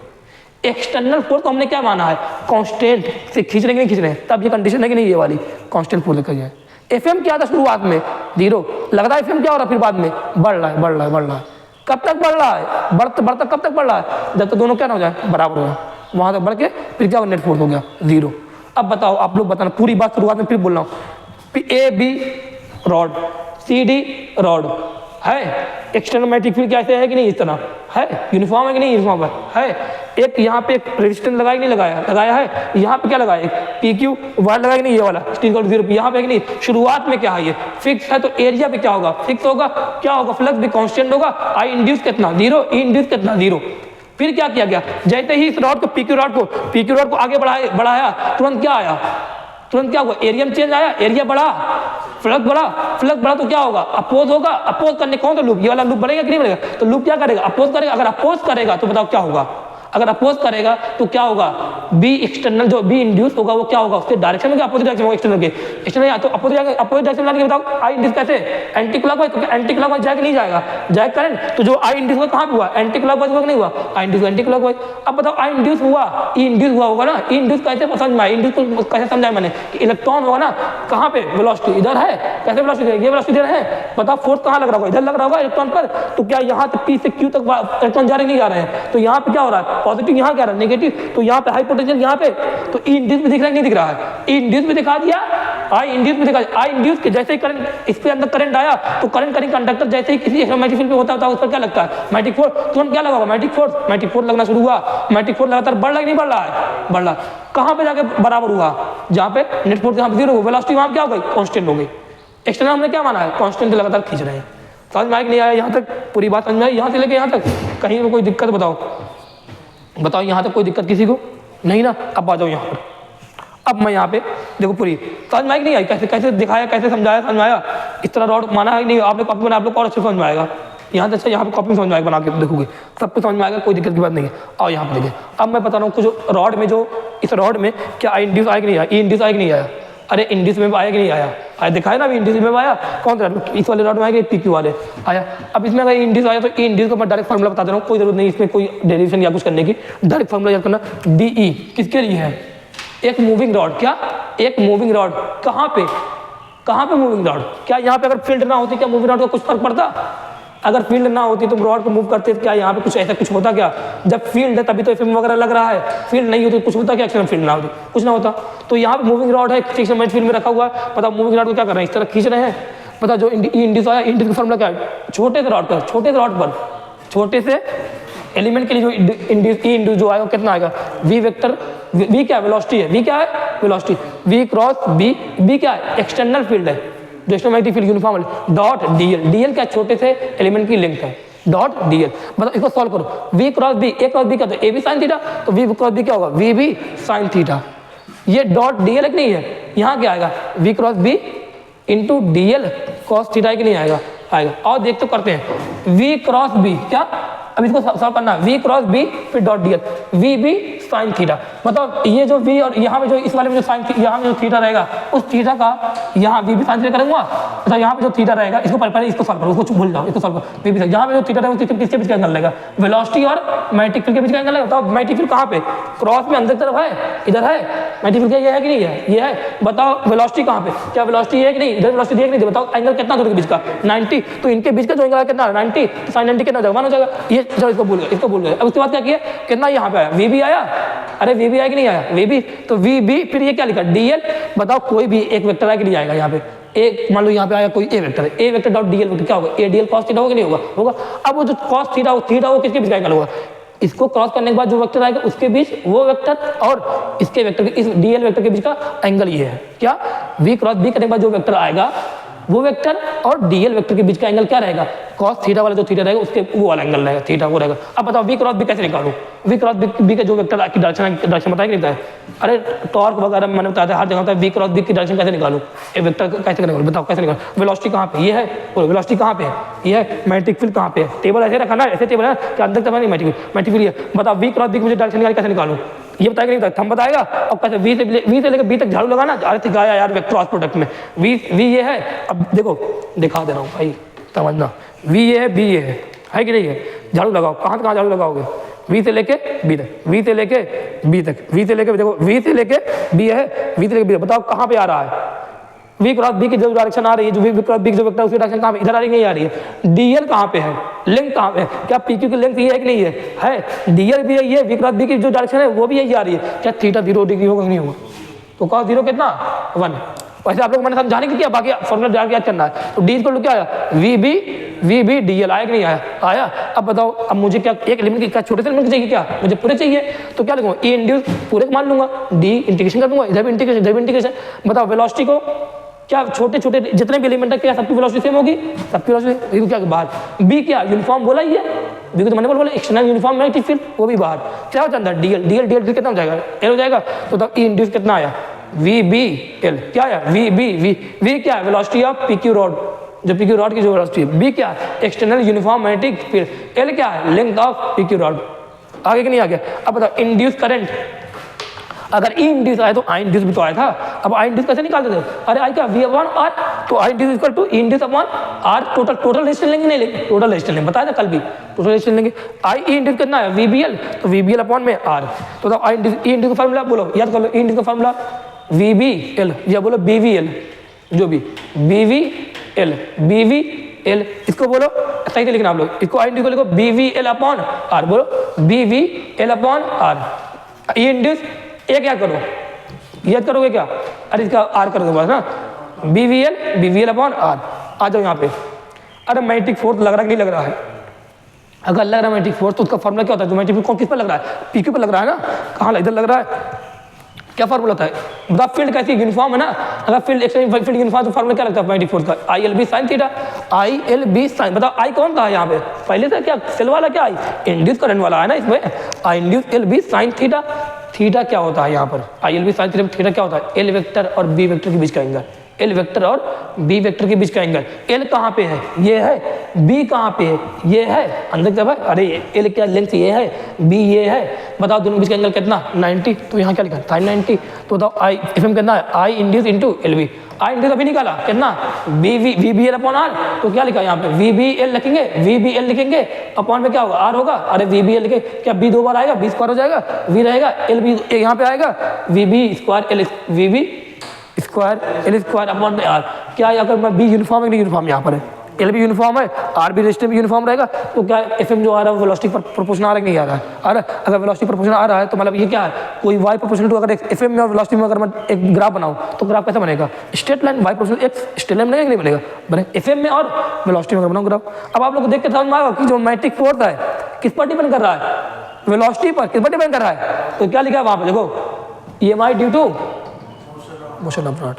एक्सटर्नल फोर्स को हमने क्या माना है, कांस्टेंट से खींच रहे नहीं खींच रहे, तब ये कंडीशन है कि नहीं ये वाली कांस्टेंट फोर्स लिखा जाए। एफएम क्या था शुरुआत में 0, लगता है एफएम क्या हो रहा है, फिर बाद में बढ़ रहा है बढ़ रहा है बढ़ रहा है। कब तक बढ़ रहा है, बढ़ता बढ़ता कब तक बढ़ रहा है, जब तक दोनों क्या ना हो जाए बराबर हो जाए, वहां तक बढ़ के फिर क्या नेट फोर्स हो गया 0। अब बताओ आप लोग बताना पूरी बात शुरुआत में, फिर बोल रहा हूँ। A B rod, C D rod है, एक्सटर्नल मैग्नेटिक फील्ड कैसे है कि नहीं, इस तरह है, यूनिफॉर्म है कि नहीं यूनिफॉर्म है। एक यहाँ पे एक रेजिस्टेंस लगाया कि नहीं लगाया, लगाया है। यहाँ पे क्या लगाया, एक पी क्यू वायर लगाया कि नहीं, ये वाला स्टील का 0 यहाँ पे कि नहीं। शुरुआत में क्या है, ये फिक्स है, तो एरिया पे क्या होगा, फिक्स होगा, क्या होगा, फ्लक्स भी कांस्टेंट होगा। आई इंड्यूस कितना 0, ई इंड्यूस कितना 0। फिर क्या किया गया, जैसे ही इस रॉड को पी क्यू रॉड को आगे बढ़ाया, तुरंत क्या आया, तुरंत क्या हुआ, एरिया में चेंज आया, एरिया बढ़ा, फ्लक्स बढ़ा तो क्या होगा, अपोज होगा। अपोज करने कौन सा लूप, ये वाला लूप बढ़ेगा कि नहीं बढ़ेगा, तो लूप क्या करेगा, अपोज करेगा। अगर अपोज करेगा तो बताओ क्या होगा, अगर अपोज करेगा तो क्या होगा, बी एक्सटर्नल जो बी इंड्यूस होगा वो क्या होगा, उसके डायरेक्शन में क्या अपोजिट डायरेक्शन होगा, एक्सटर्नल तो अपोजिट डायरेक्शन लाने के बताओ आई इंड्यूस कैसे, एंटी क्लॉकवाइज, तो एंटी क्लॉकवाइज जाएगा नहीं जाएगा, जाएगा करंट, तो जो आई इंड्यूस हुआ कहां पे हुआ, एंटी क्लॉकवाइज हुआ नहीं हुआ, आई इंड्यूस एंटी क्लॉकवाइज। अब बताओ आई इंड्यूस हुआ, ई इंड्यूस हुआ होगा ना, ई इंड्यूस कैसे समझ में आया, इंड्यूस को कैसे समझाया मैंने, इलेक्ट्रॉन होगा ना, कहां पे वेलोसिटी इधर है, कैसे वेलोसिटी, ये वेलोसिटी इधर है, बताओ फोर्स कहां लग रहा होगा, इधर लग रहा होगा इलेक्ट्रॉन पर, तो क्या यहां से पी से क्यू तक इलेक्ट्रॉन जा रहे नहीं जा रहे हैं, तो यहां पे क्या हो रहा है, पॉजिटिव यहां क्या रहा है, नेगेटिव, तो यहाँ पे हाई पोटेंशियल यहाँ पे, तो ई इंड्यूस भी दिख रहा है नहीं दिख रहा है, ई इंड्यूस भी दिखा दिया, आई इंड्यूस भी दिखा दिया। आई इंड्यूस के जैसे ही करंट इस पे अंदर करंट आया, तो करंट कंडक्टर जैसे ही किसी मैग्नेटिक फील्ड पे होता है उस पर क्या लगता है, मैग्नेटिक फोर्स, तुरंत क्या लगा, मैग्नेटिक फोर्स लगना शुरू हुआ। मैग्नेटिक फोर्स लगातार बढ़ रहा है नहीं बढ़ रहा है, बढ़ रहा। कहां पे जाके बराबर हुआ, जहां पे नेट फोर्स यहाँ पे 0 हो, वेलोसिटी वहां क्या हो गई, कांस्टेंट हो गई। एक्सटर्नल हमने क्या माना है, कांस्टेंट लगातार खींच रहे हैं। समझ में नहीं आया, यहाँ तक पूरी बात समझ में आई, यहाँ से लेके यहाँ तक कहीं कोई दिक्कत बताओ, यहाँ तक कोई दिक्कत किसी को नहीं ना। अब आ जाओ यहाँ पर, अब मैं यहाँ पे देखो पूरी समझ में आई नहीं आई, कैसे कैसे दिखाया, कैसे समझाया, समझाया, इस तरह रॉड माना है नहीं, आपने कॉपी बना, आप लोग और अच्छे समझ में आएगा। यहाँ से अच्छा यहाँ पे कॉपी समझ में आएगा, बना के देखोगे सब कुछ समझ में आएगा, कोई दिक्कत की बात नहीं है। और यहाँ पे देखिए, अब मैं बता रहा हूँ जो रॉड में, जो इस रॉड में क्या आई इंड्यूस आया कि नहीं आया, ई इंड्यूस आया कि नहीं आया, अरे इंड्यूस में आया कि नहीं आया, दिखाया ना अभी इंड्यूस में आया, कौन सा इस वाले रॉड में आएगा, पी क्यू वाले आया। अब इसमें अगर इंड्यूस आया तो ई इंड्यूस को मैं डायरेक्ट फार्मूला बता दे रहा हूँ, कोई जरूरत नहीं इसमें कोई डेरिवेशन या कुछ करने की, डायरेक्ट फार्मूला याद करना। डी ई किसके लिए है, एक मूविंग रॉड, क्या एक मूविंग रॉड, कहाँ पे मूविंग रॉड, क्या यहाँ पे अगर फील्ड ना होती क्या मूविंग रॉड का कुछ फर्क पड़ता, अगर फील्ड ना होती तो रॉड को मूव करते क्या यहाँ पे कुछ ऐसा कुछ होता क्या, जब फील्ड है तभी तो एफएम वगैरह लग रहा है, फील्ड नहीं होती कुछ होता क्या, एक्सटर्नल फील्ड ना होती कुछ ना होता। तो यहाँ पे मूविंग रॉड है, एक्सटर्नल फील्ड में रखा हुआ है, पता मूविंग रॉड को क्या कर रहे हैं, इस तरह खींच रहे हैं। पता जो इंड्यूस आया, इंड्यूस का फॉर्मूला क्या है, छोटे से रॉड पर छोटे से एलिमेंट के लिए जो इंड्यूस जो आएगा कितना आएगा, वी वेक्टर, वी क्या है, वेलोसिटी है, वी क्या है, वेलोसिटी, वी क्रॉस बी क्या है, एक्सटर्नल फील्ड है, जो एक्सटर्नल फील्ड यूनिफॉर्म है, डॉट डीएल क्या छोटे से एलिमेंट की लेंथ है, डॉट डीएल। मतलब इसको सॉल्व करो, V cross B, A cross B क्या, तो ए बी साइन थीटा, तो वी क्रॉस बी क्या होगा, वी बी साइन थीटा। ये डॉट डीएल है कि नहीं है, यहाँ क्या आएगा, V cross B into DL cos theta कि नहीं आएगा, और देख तो करते हैं, वी क्रॉस बी क्या, अब इसको सॉल्व करना, वी क्रॉस बी फिर dot DL, V B sine theta. मतलब ये जो वी और यहाँ पे जो इस वाले में जो साइन, यहाँ में जो थीटा रहेगा उस थीटा का यहाँ वी बी साइन थीटा करूँगा, मतलब यहाँ पे जो थीटा रहेगा इसको पहले इसको सॉल्व करो, उसको भूल जाओ, इसको सॉल्व करो, वी बी यहाँ पे जो थीटा रहेगा उसके किसके बीच का एंगल रहेगा, वेलोसिटी और मैग्नेटिक फील्ड के बीच का एंगल रहेगा। बताओ मैग्नेटिक फील्ड कहाँ पे, क्रॉस में अंदर तरफ है, इधर है मैग्नेटिक फील्ड, ये है कि नहीं है, ये है। बताओ वेलोसिटी कहाँ पे, क्या वेलोसिटी है कि नहीं, इधर वेलोसिटी है कि नहीं, बताओ एंगल कितना दूर के बीच का 90, तो इनके बीच का जो एंगल है कितना 90, तो साइन 90 कितना हो जाएगा 1 हो जाएगा। ये चलो इसको भूल गए। अब उसके बाद क्या किया, कितना यहाँ पे आया, वी बी आया, अरे वी बी आया कि नहीं आया, वी बी, तो वी बी फिर ये क्या लिखा डीएल। बताओ कोई भी एक वेक्टर आया कि नहीं आएगा, यहाँ पे एक मान लो यहाँ पे आया कोई ए वेक्टर है, ए वेक्टर डॉट डीएल वेक्टर क्या होगा, ए डीएल कॉस थीटा होगा कि नहीं होगा। अब वो जो कॉस थीटा वो किसके बीच का एंगल होगा, इसको क्रॉस करने के बाद जो वेक्टर आएगा उसके बीच वो वेक्टर और इसके वेक्टर के, इस डीएल वेक्टर के बीच का एंगल ये है क्या, वी क्रॉस बी करने के बाद जो वेक्टर आएगा वो वेक्टर और डीएल वेक्टर के बीच का एंगल क्या रहेगा, कॉस थीटा वाला जो थीटा रहेगा उसके वो वाला एंगल रहेगा, थीटा वो रहेगा। अब बताओ वी क्रॉस बी कैसे निकालूं, वी क्रॉस बी का जो वेक्टर की डायरेक्शन बताया कि नहीं, अरे टॉर्क वगैरह मैंने बताया था हर जगह होता है, वी क्रॉस बी की डायरेक्शन कैसे निकालूं, ये वेक्टर कैसे निकालूं, बताओ कैसे निकालूं। वेलोसिटी कहाँ पे, ये है, वेलोसिटी कहाँ पे है, ये है, मैग्नेटिक फील्ड कहाँ पे है, टेबल ऐसे रखा ना, ऐसे टेबल है कि अंदर तक नहीं मैग्नेटिक फील्ड है। बताओ वी क्रॉस बी की मुझे डायरेक्शन निकाल कैसे निकालूं, ये बताएगा नहीं, हम बताएगा। और कैसे वी से लेकर बी तक झाड़ू लगाना, अरे ठीक है यार क्रॉस प्रोडक्ट में वी ये है। अब देखो दिखा दे रहा हूँ भाई समझना, वी ये है, बी ये है कि नहीं है, झाड़ू लगाओ, कहाँ झाड़ू लगाओगे, वी से लेके बी तक, वी से लेके बी तक, वी से लेके, देखो वी से लेके बी है, वी से लेके बी, बताओ कहाँ पे आ रहा है? वी क्रॉस बी की जो डायरेक्शन आ रही है, जो वी क्रॉस बी की जो वेक्टर उसकी डायरेक्शन कहाँ पे, इधर आ रही नहीं आ रही है? डीएल कहाँ पे है, लेंथ कहाँ पे है? क्या पीक्यू की लेंथ ये है कि नहीं है? डीएल भी है, ये वी क्रॉस बी की जो डायरेक्शन है वो भी यही आ रही है। क्या थीटा 0 डिग्री होगा नहीं होगा? तो cos 0 कितना 1। वैसे आप लोग मैंने समझाने की क्या, बाकी फॉर्मूला जाके याद करना है। तो डी इक्वल टू क्या आया, वी बी डी एल, आया कि नहीं आया? आया। अब बताओ, अब मुझे क्या एक एलिमेंट की क्या छोटे से एलिमेंट चाहिए, क्या मुझे पूरे चाहिए? तो क्या लिखूंगा, ई इंड्यूस पूरे मान लूंगा, डी इंटीग्रेशन कर दूंगा, इधर भी इंटीग्रेशन, इधर भी इंटीग्रेशन। बताओ वेलोसिटी को क्या छोटे छोटे जितने भी एलिमेंट है क्या सबकी वेलोसिटी सेम होगी? सबकी वेलोसिटी क्या बाहर? बी क्या यूनिफॉर्म बोला ही है, बी को तो मैंने बोला एक्सटर्नल यूनिफॉर्म मैग्नेटिक फील्ड, वो भी बाहर। क्या होता है डीएल, डीएल डीएल कितना हो जाएगा? एल हो जाएगा। तो तब ई इंड्यूस कितना आया, वी बी एल, क्या आया वी बी वी क्या है वेलोसिटी ऑफ पीक्यू रॉड, जो पीक्यू रॉड की जो वेलोसिटी है। बी क्या है external uniform magnetic field. L क्या है लेंथ ऑफ पीक्यू रॉड। आगे कि नहीं आ गया? अब बताओ इंड्यूस करंट, अगर ई इंड्यूस आया तो आई इंड्यूस भी तो आया था। अब आई इंड्यूस कैसे निकालते थे? अरे आई क्या वी अपॉन आर, तो I induce equal to E induce upon R. Total resistance लेंगे, नहीं लेंगे टोटल रेजिस्टेंस लेंगे, बताया था कल भी टोटल रेजिस्टेंस लेंगे। आई ई इंड्यूस कितना है वी बी एल, तो वी बी एल अपॉन में आर। तो आई इंड्यूस ई इंड्यूस का फार्मूला बोलो, याद कर लो, ई इंड्यूस का फार्मूला वी बी एल, या बोलो बी वी एल, जो भी B V L, B V L, इसको बोलो सही से लिखना आप लोग, इसको आई इंड्यूस को लिखो B V L upon R, बोलो B V L upon R. E induce ये क्या करो, याद करोगे क्या? अरे इसका आर कर दो बस ना, B V L upon R. आ जाओ यहाँ पे। अरे मैग्नेटिक फोर्स लग रहा है कि नहीं लग रहा है? अगर लग रहा है मैग्नेटिक फोर्स तो उसका फॉर्मूला क्या होता है? तो मैग्नेटिक फोर्स किस पर लग रहा है? पीक्यू पर लग रहा है ना। कहाँ इधर लग रहा है? क्या फॉर्मूला होता है? बताओ फील्ड कैसी यूनिफॉर्म है ना, अगर फील्ड फील्ड यूनिफॉर्म तो फॉर्मूला क्या लगता है मैग्नेटिक फोर्स का? I L B sine theta, I L B sine. बताओ आई कौन था यहाँ पे पहले से? क्या सेल वाला, क्या आई इंड्यूस करंट वाला है ना इसमें, I induced L B sine theta. Theta क्या होता है यहाँ पर? I L B sine theta, theta क्या होता है? एल वेक्टर और बी वेक्टर के बीच का एंगल, एल वेक्टर और बी वेक्टर के बीच का एंगल। एल कहाँ पे है? ये है। बी कहाँ पे है? ये है। अंदर जब है, अरे एल क्या लेंथ ये है, बी ये है। बताओ दोनों के बीच का एंगल कितना? 90। तो यहाँ क्या लिखा है? साइन 90। तो बताओ आई एफ एम कितना है? I induce into L B. I induce अभी निकाला कितना? B B L upon R. तो क्या लिखा यहाँ पे? वी बी एल लिखेंगे, वी बी एल लिखेंगे, अपॉन में क्या होगा? आर होगा। अरे वी बी एल लिखे, क्या बी 2 बार आएगा? बी स्क्वायर हो जाएगा, वी रहेगा, एल बी यहाँ पे आएगा, V B square L V B square L square upon में आर। क्या अगर मैं बी यूनिफॉर्म है कि नहीं यूनिफॉर्म? यहाँ पर है एल भी यूनिफॉर्म है, आर भी रेजिस्टेंस भी यूनिफॉर्म रहेगा। तो क्या एफ एम जो आ रहा है वो वेलोसिटी पर प्रोपोर्शनल आ रहा है कि नहीं आ रहा है? अगर वेलोसिटी प्रोपोर्शनल आ रहा है तो मतलब ये क्या है? कोई वाई प्रोपोर्शनल टू, अगर एफ एम में और वेलोसिटी में अगर मैं एक ग्राफ बनाऊं तो ग्राफ कैसा बनेगा? Straight line, Y proportional X straight line बनेगा कि नहीं बनेगा? बने एफ एम में और वेलोसिटी में अगर बनाऊं ग्राफ। अब आप लोग देख के समझ में आएगा कि जो मैग्नेटिक फोर्स है किस पर डिपेंड कर रहा है? वेलोसिटी पर। किस पर डिपेंड कर रहा है? तो क्या लिखा है वहां पर देखो, E M I due to motion of rod.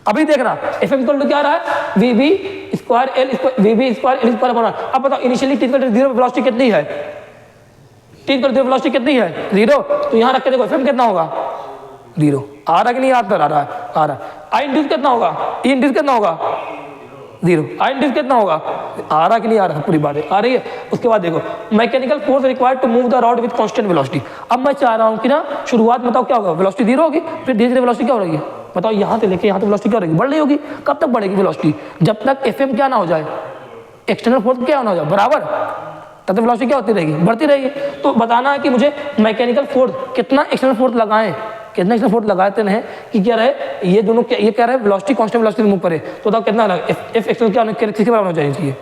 अभी देखना एफ एम इक्वल टू क्या रहा है? V B square L square, V B square L square upon. अब बताओ initially T equal to 0 velocity कितनी है? टी इक्वल टू 0 वेलोसिटी कितनी है? 0। तो यहाँ रख के देखो एफ एम कितना होगा? 0। आ रहा कि नहीं? आ रहा है, आ रहा है। आई इंड्यूस कितना होगा? ई इंड्यूस कितना होगा? 0। आई इंड्यूस कितना होगा? आ रहा कि नहीं आ रहा? पूरी बात है, आ रही है। उसके बाद देखो mechanical force required to move the rod with constant velocity. अब मैं चाह रहा हूँ कि ना शुरुआत में बताओ क्या होगा? वेलोसिटी 0 होगी, फिर धीरे धीरे वेलोसिटी क्या हो रही है? बताओ यहाँ से लेके यहाँ तक वेलोसिटी क्या रहेगी? बढ़ रही होगी। कब तक बढ़ेगी वेलोसिटी? जब तक एफ एम क्या ना हो जाए, एक्सटर्नल फोर्स क्या ना हो जाए बराबर, तब तक वेलोसिटी क्या होती रहेगी? बढ़ती रहेगी। तो बताना है कि मुझे मैकेनिकल फोर्स कितना एक्सटर्नल फोर्स लगाएं, कितना एक्सटर्नल फोर्स लगाते हैं कि क्या रहे ये दोनों, ये क्या रहे वेलोसिटी कांस्टेंट वेलोसिटी मूव करे। तो बताओ कितना लगा? एफ एक्सटर्नल क्या किसके बराबर हो जानी चाहिए?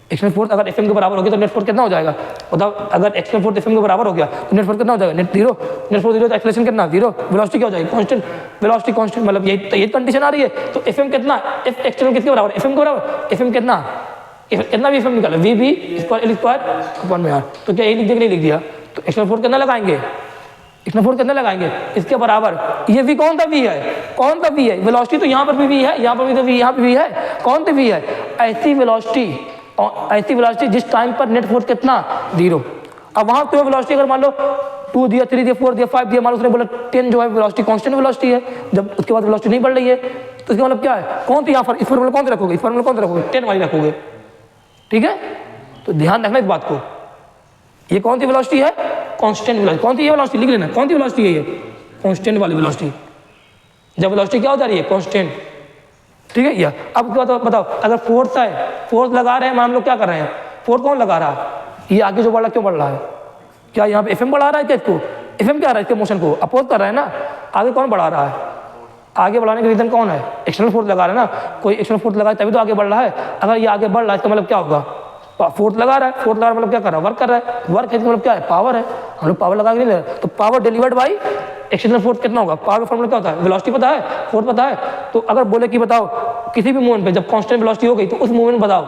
एक्सटर्नल फोर्स अगर एफ एम के बराबर हो गया तो नेट फोर्स कितना हो जाएगा? बताओ अगर एक्सटर्नल फोर्स एफ एम के बराबर हो गया तो नेट फोर्स कितना हो जाएगा? नेट 0। नेट फोर्स 0 तो एक्सेलरेशन कितना? 0। वेलोसिटी क्या हो जाएगी? कांस्टेंट वेलोसिटी कांस्टेंट, मतलब यही कंडीशन आ रही है। तो एफ एम कितना? एफ एक्सटर्नल किसके बराबर? एफ एम के बराबर। एफ एम कितना? कितना भी एफ एम निकाला, V B square L square upon में आर। तो क्या यही लिख दिया कि नहीं लिख दिया? तो एक्सटर्नल फोर्स कितना लगाएंगे? एक्सटर्नल फोर्स कितना लगाएंगे? इसके बराबर। ये वी कौन सा वी है? कौन सा वी है? वेलोसिटी तो यहाँ पर भी वी है, यहाँ पर भी तो वी, यहाँ पर वी है। कौन सी वी है? ऐसी वेलोसिटी, ऐसी वेलोसिटी जिस टाइम पर नेट फोर्स कितना? 0। अब वहां तो वेलोसिटी अगर मान लो 2 दिया, 3 दिया, 4 दिया, 5 दिया, मान लो उसने बोला 10 जो है वेलोसिटी कांस्टेंट वेलोसिटी है, जब उसके बाद वेलोसिटी नहीं बढ़ रही है तो इसका मतलब क्या है? कौन सी यहाँ पर इस फॉर्मूला कौन सा रखोगे? इस फॉर्मूला कौन सा रखोगे? 10 वाली रखोगे। ठीक है, तो ध्यान रखना इस बात को। ये कौन सी वेलोसिटी है? Constant velocity. कौन सी ये वेलोसिटी लिख लेना, कौन सी वेलोसिटी है ये? कांस्टेंट वाली वेलोसिटी। जब वेलोसिटी क्या हो जा रही है? कांस्टेंट। ठीक है। या अब क्या बताओ अगर फोर्स है, फोर्स लगा रहे हैं, हम लोग क्या कर रहे हैं? फोर्स कौन लगा रहा है? ये आगे जो बढ़ रहा क्यों बढ़ रहा है? क्या यहाँ पे एफ एम बढ़ा रहा है क्या इसको? एफ एम क्या आ रहा है इसके मोशन को? अपोज कर रहा है ना। आगे कौन बढ़ा रहा है? आगे बढ़ाने का रीजन कौन है? एक्सटर्नल फोर्स लगा रहा है ना। कोई एक्सटर्नल फोर्स लगा है तभी तो आगे बढ़ रहा है। अगर ये आगे बढ़ रहा है इसका मतलब क्या होगा? फोर्स लगा रहा है। फोर्स लगा रहा है मतलब क्या कर रहा है? वर्क कर रहा है। वर्क है मतलब क्या है? पावर है। हम लोग पावर लगा के नहीं ले रहे। तो power delivered by external force कितना होगा? पावर का फॉर्मूला क्या होता है? वेलोसिटी पता है, फोर्स पता है। तो अगर बोले कि बताओ किसी भी मूवमेंट पे जब कांस्टेंट वेलोसिटी हो गई तो उस मूवमेंट बताओ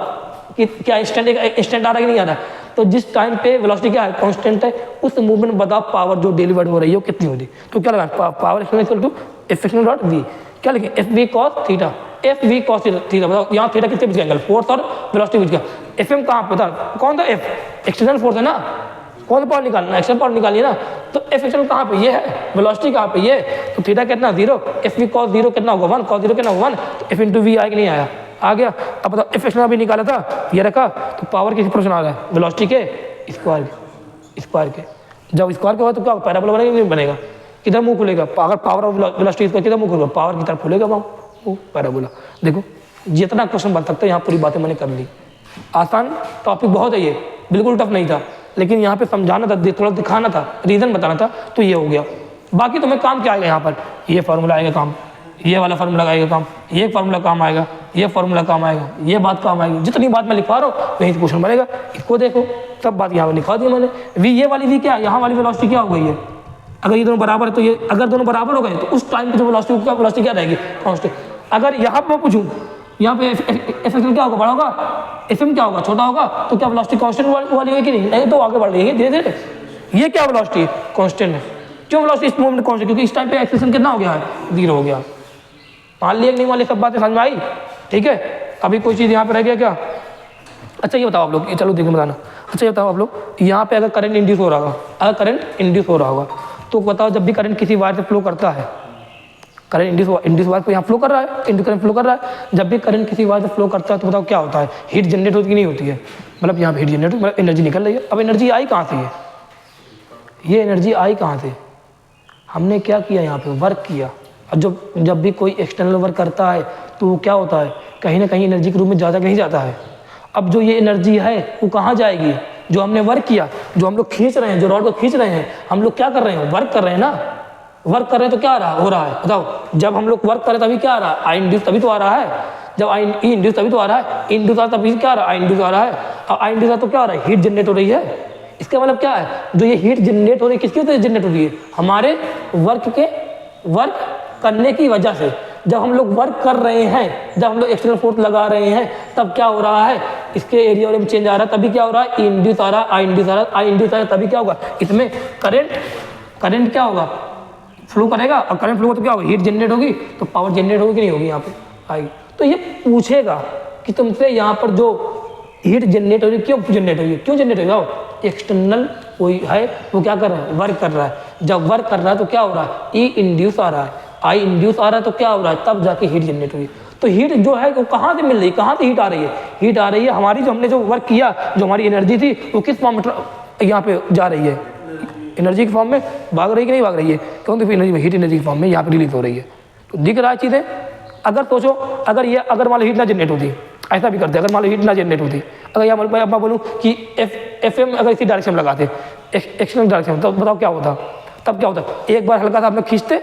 कि क्या इंस्टेंट आ रहा है कि नहीं आ रहा है। तो जिस टाइम पे वेलोसिटी क्या है? कांस्टेंट है, उस मूवमेंट में बताओ पावर जो डिलीवर्ड हो रही है वो कितनी होगी। तो क्या लगा? Power equal to F external dot V. क्या लिखें? F V cos theta. F V cos theta. बताओ यहाँ थीटा किसके बीच का एंगल? फोर्स और वेलोसिटी बीच का। एफ एम कहाँ पता? कौन था एफ? एक्सटर्नल फोर्स है ना। कौन सा पावर निकालना? एक्सटर्नल पावर निकालिए ना। तो एफ एक्सटर्नल कहाँ पे? ये है। वेलोसिटी कहाँ पे? ये। तो थीटा कितना? 0। एफ वी कॉस 0 कितना होगा? 1। कॉस 0 कितना होगा? 1। तो एफ इंटू वी आया कि नहीं आया? आ गया। अब बताओ एफ एक्सटर्नल अभी निकाला था, ये रखा, तो पावर किसी प्रोपोर्शनल आ रहा है? वेलोसिटी के स्क्वायर के। जब स्क्वायर के होगा तो क्या पैराबोला बनेगा नहीं बनेगा? किधर मुंह खुलेगा? अगर पावर और वेलोसिटी किधर मुंह खुलेगा? पावर की तरफ खुलेगा वो पैराबोला। देखो जितना क्वेश्चन बन सकता है यहाँ पूरी बातें मैंने कर ली। आसान टॉपिक बहुत है, ये बिल्कुल टफ नहीं था, लेकिन यहाँ पे समझाना था, थोड़ा दिखाना था, रीजन बताना था, तो ये हो गया। बाकी तुम्हें काम क्या आएगा यहाँ पर? ये फार्मूला आएगा काम, ये वाला फार्मूला आएगा काम, ये फार्मूला काम आएगा, ये फार्मूला काम आएगा, ये बात काम आएगी। जितनी बात मैं लिखवा रहा हूँ वहीं से क्वेश्चन बनेगा। इसको देखो, सब बात यहाँ पर लिखवा दी मैंने। वी ये वाली वी क्या है? यहाँ वाली वेलोसिटी क्या हो गई है? अगर ये दोनों बराबर है तो ये, अगर दोनों बराबर हो गए तो उस टाइम पे जो वेलोसिटी क्या रहेगी? कांस्टेंट। अगर यहाँ पर मैं पूछूँ यहाँ पे एफ एक्सटर्नल क्या होगा? बड़ा होगा। एफ एम क्या होगा? छोटा होगा। तो क्या वेलोसिटी कांस्टेंट वाली होगी कि नहीं? नहीं तो आगे बढ़ रही है धीरे धीरे। ये क्या वेलोसिटी? कांस्टेंट है। क्यों वेलोसिटी इस मोमेंट कांस्टेंट? क्योंकि इस टाइम पे एक्सेलरेशन कितना हो गया है? 0 हो गया। मान लिया कि नहीं मान लिया? सब बातें समझ में आई? ठीक है। अभी कोई चीज़ यहाँ पे रह गया क्या? अच्छा ये बताओ आप लोग, चलो देखिए बताना। अच्छा ये बताओ आप लोग, यहाँ पे अगर करंट इंड्यूस हो रहा होगा, अगर करंट इंड्यूस हो रहा होगा तो बताओ जब भी करंट किसी वायर से फ्लो करता है, करंट इंड्यूस वायर को यहाँ फ्लो कर रहा है, इंड्यूस करंट फ्लो कर रहा है, जब भी करंट किसी वायर से फ्लो करता है तो बताओ क्या होता है? हीट जनरेट होती कि नहीं होती है? मतलब यहाँ पे हीट जनरेट, मतलब एनर्जी निकल रही है। अब एनर्जी आई कहाँ से? है ये एनर्जी आई कहाँ से? हमने क्या किया? यहाँ पे वर्क किया। और जब भी कोई एक्सटर्नल वर्क करता है तो वो क्या होता है? कहीं ना कहीं एनर्जी के रूप में ज़्यादा कहीं जाता है। अब जो ये एनर्जी है वो कहाँ जाएगी? जो हमने वर्क किया, जो हम लोग खींच रहे हैं, जो रॉड को खींच रहे हैं, हम लोग क्या कर रहे हैं? वर्क कर रहे हैं ना। वर्क कर रहे हैं तो क्या हो रहा है? बताओ जब हम लोग वर्क कर रहे हैं तभी क्या आ रहा है? आई इंड्यूस तभी तो आ रहा है। जब आई इंड्यूस तभी तो आ रहा है। इंड्यूस आ रहा तभी क्या आ रहा है? आई इंड्यूस आ रहा है। और आई इंड्यूस आ तो क्या हो रहा है? हीट जनरेट हो रही है। इसका मतलब क्या है? जो ये हीट जनरेट हो रही है किसकी वजह से जनरेट हो रही है? हमारे वर्क करने की वजह से। जब हम लोग वर्क कर रहे हैं, जब हम लोग एक्सटर्नल फोर्स लगा रहे हैं, तब क्या हो रहा है? इसके एरिया में चेंज आ रहा है, तभी क्या हो रहा है? इंड्यूस आ रहा है, आई इंड्यूस आ रहा है, आई इंड्यूस आ रहा है, तभी क्या होगा? इसमें करंट क्या होगा? फ्लो करेगा। और करंट फ्लो तो क्या होगा? हीट जनरेट होगी, तो पावर जनरेट होगी कि नहीं होगी? यहाँ पे आएगी। तो ये पूछेगा कि तुमसे यहाँ पर जो हीट जनरेट हो रही है, क्यों जनरेट हो रही है? क्यों जनरेट हो रही है? एक्सटर्नल कोई है वो क्या कर रहा है? वर्क कर रहा है। जब वर्क कर रहा है तो क्या हो रहा है? ई इंड्यूस आ रहा है, आई इंड्यूस आ रहा है, तो क्या हो रहा है? तब जाके हीट जनरेट हुई। तो हीट जो है वो कहाँ से मिल रही है? कहाँ से हीट आ रही है? हीट आ रही है हमारी, जो हमने जो वर्क किया, जो हमारी एनर्जी थी वो किस फॉर्म में यहाँ पे जा रही है? एनर्जी के फॉर्म में भाग रही है कि नहीं भाग रही है? क्योंकि फिर एनर्जी हीट एनर्जी के फॉर्म में यहाँ पे रिलीज हो रही है। तो दिख रहा है चीज़ें। अगर सोचो अगर मान लो हीट ना जनरेट होती, ऐसा भी करते, अगर मान लो हीट ना जनरेट होती, अगर यहाँ मैं बोलूँ कि एफ एम अगर इसी डायरेक्शन में लगाते, एक्सटर्नल डायरेक्शन में, तो बताओ क्या होता? तब क्या होता? एक बार हल्का सा आप लोग खींचते,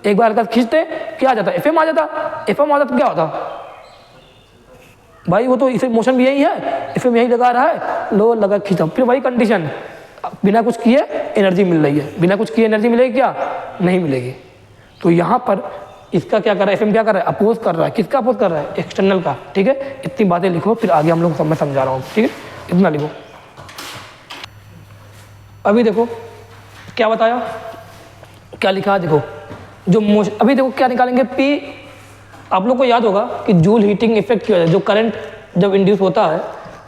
एक बार हल्का खींचते, क्या आ जाता? एफ एम आ जाता। एफ एम आ जाता तो क्या होता भाई? वो तो इसे मोशन भी यही है, एफ एम यही लगा रहा है, लो लगा खींचा, फिर वही कंडीशन, बिना कुछ किए एनर्जी मिल रही है, बिना कुछ किए एनर्जी मिलेगी क्या? नहीं मिलेगी। तो यहाँ पर इसका क्या कर रहा है? एफएम क्या कर रहा है? अपोज कर रहा है। किसका अपोज कर रहा है? एक्सटर्नल का। ठीक है, इतनी बातें लिखो, फिर आगे हम लोग सब मैं समझा रहा हूँ। ठीक है, इतना लिखो। अभी देखो क्या बताया, क्या लिखा, देखो जो मोशन, अभी देखो क्या निकालेंगे? पी। आप लोग को याद होगा कि जूल हीटिंग इफेक्ट की वजह से जो करंट जब इंड्यूस होता है,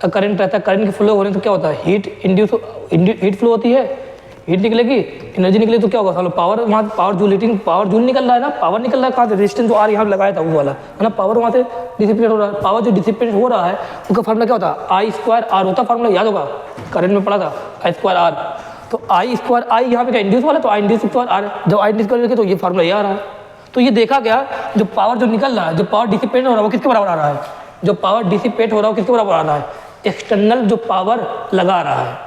करंट रहता है, करंट के फ्लो होने तो क्या होता है? हीट फ्लो होती है, हीट निकलेगी, एनर्जी निकलेगी, तो क्या होगा? चलो पावर, वहाँ power joule heating, power joule निकल रहा है ना, पावर निकल रहा है कहाँ से? रेजिस्टेंस जो आर यहाँ लगाया था वो वाला है ना, पावर वहाँ से डिसिपेट हो रहा है। पावर जो डिसिपेट हो रहा है उसका फार्मूला क्या होता है? आई स्क्वायर आर होता है, फार्मूला याद होगा, करंट में पढ़ा था, आई स्क्वायर आर। तो आई स्क्वायर, आई यहाँ पे क्या इंड्यूस वाला, तो आई इंड्यूस स्क्वायर आर, जब आई इंड्यूस करके तो ये फार्मूला ये आ रहा है। तो ये देखा गया, जो पावर जो निकल रहा है, जो पावर डिसिपेट हो रहा है वो किसके बराबर आ रहा है? जो पावर डिसिपेट हो रहा है वो किसके बराबर आ रहा है? एक्सटर्नल जो पावर लगा रहा है,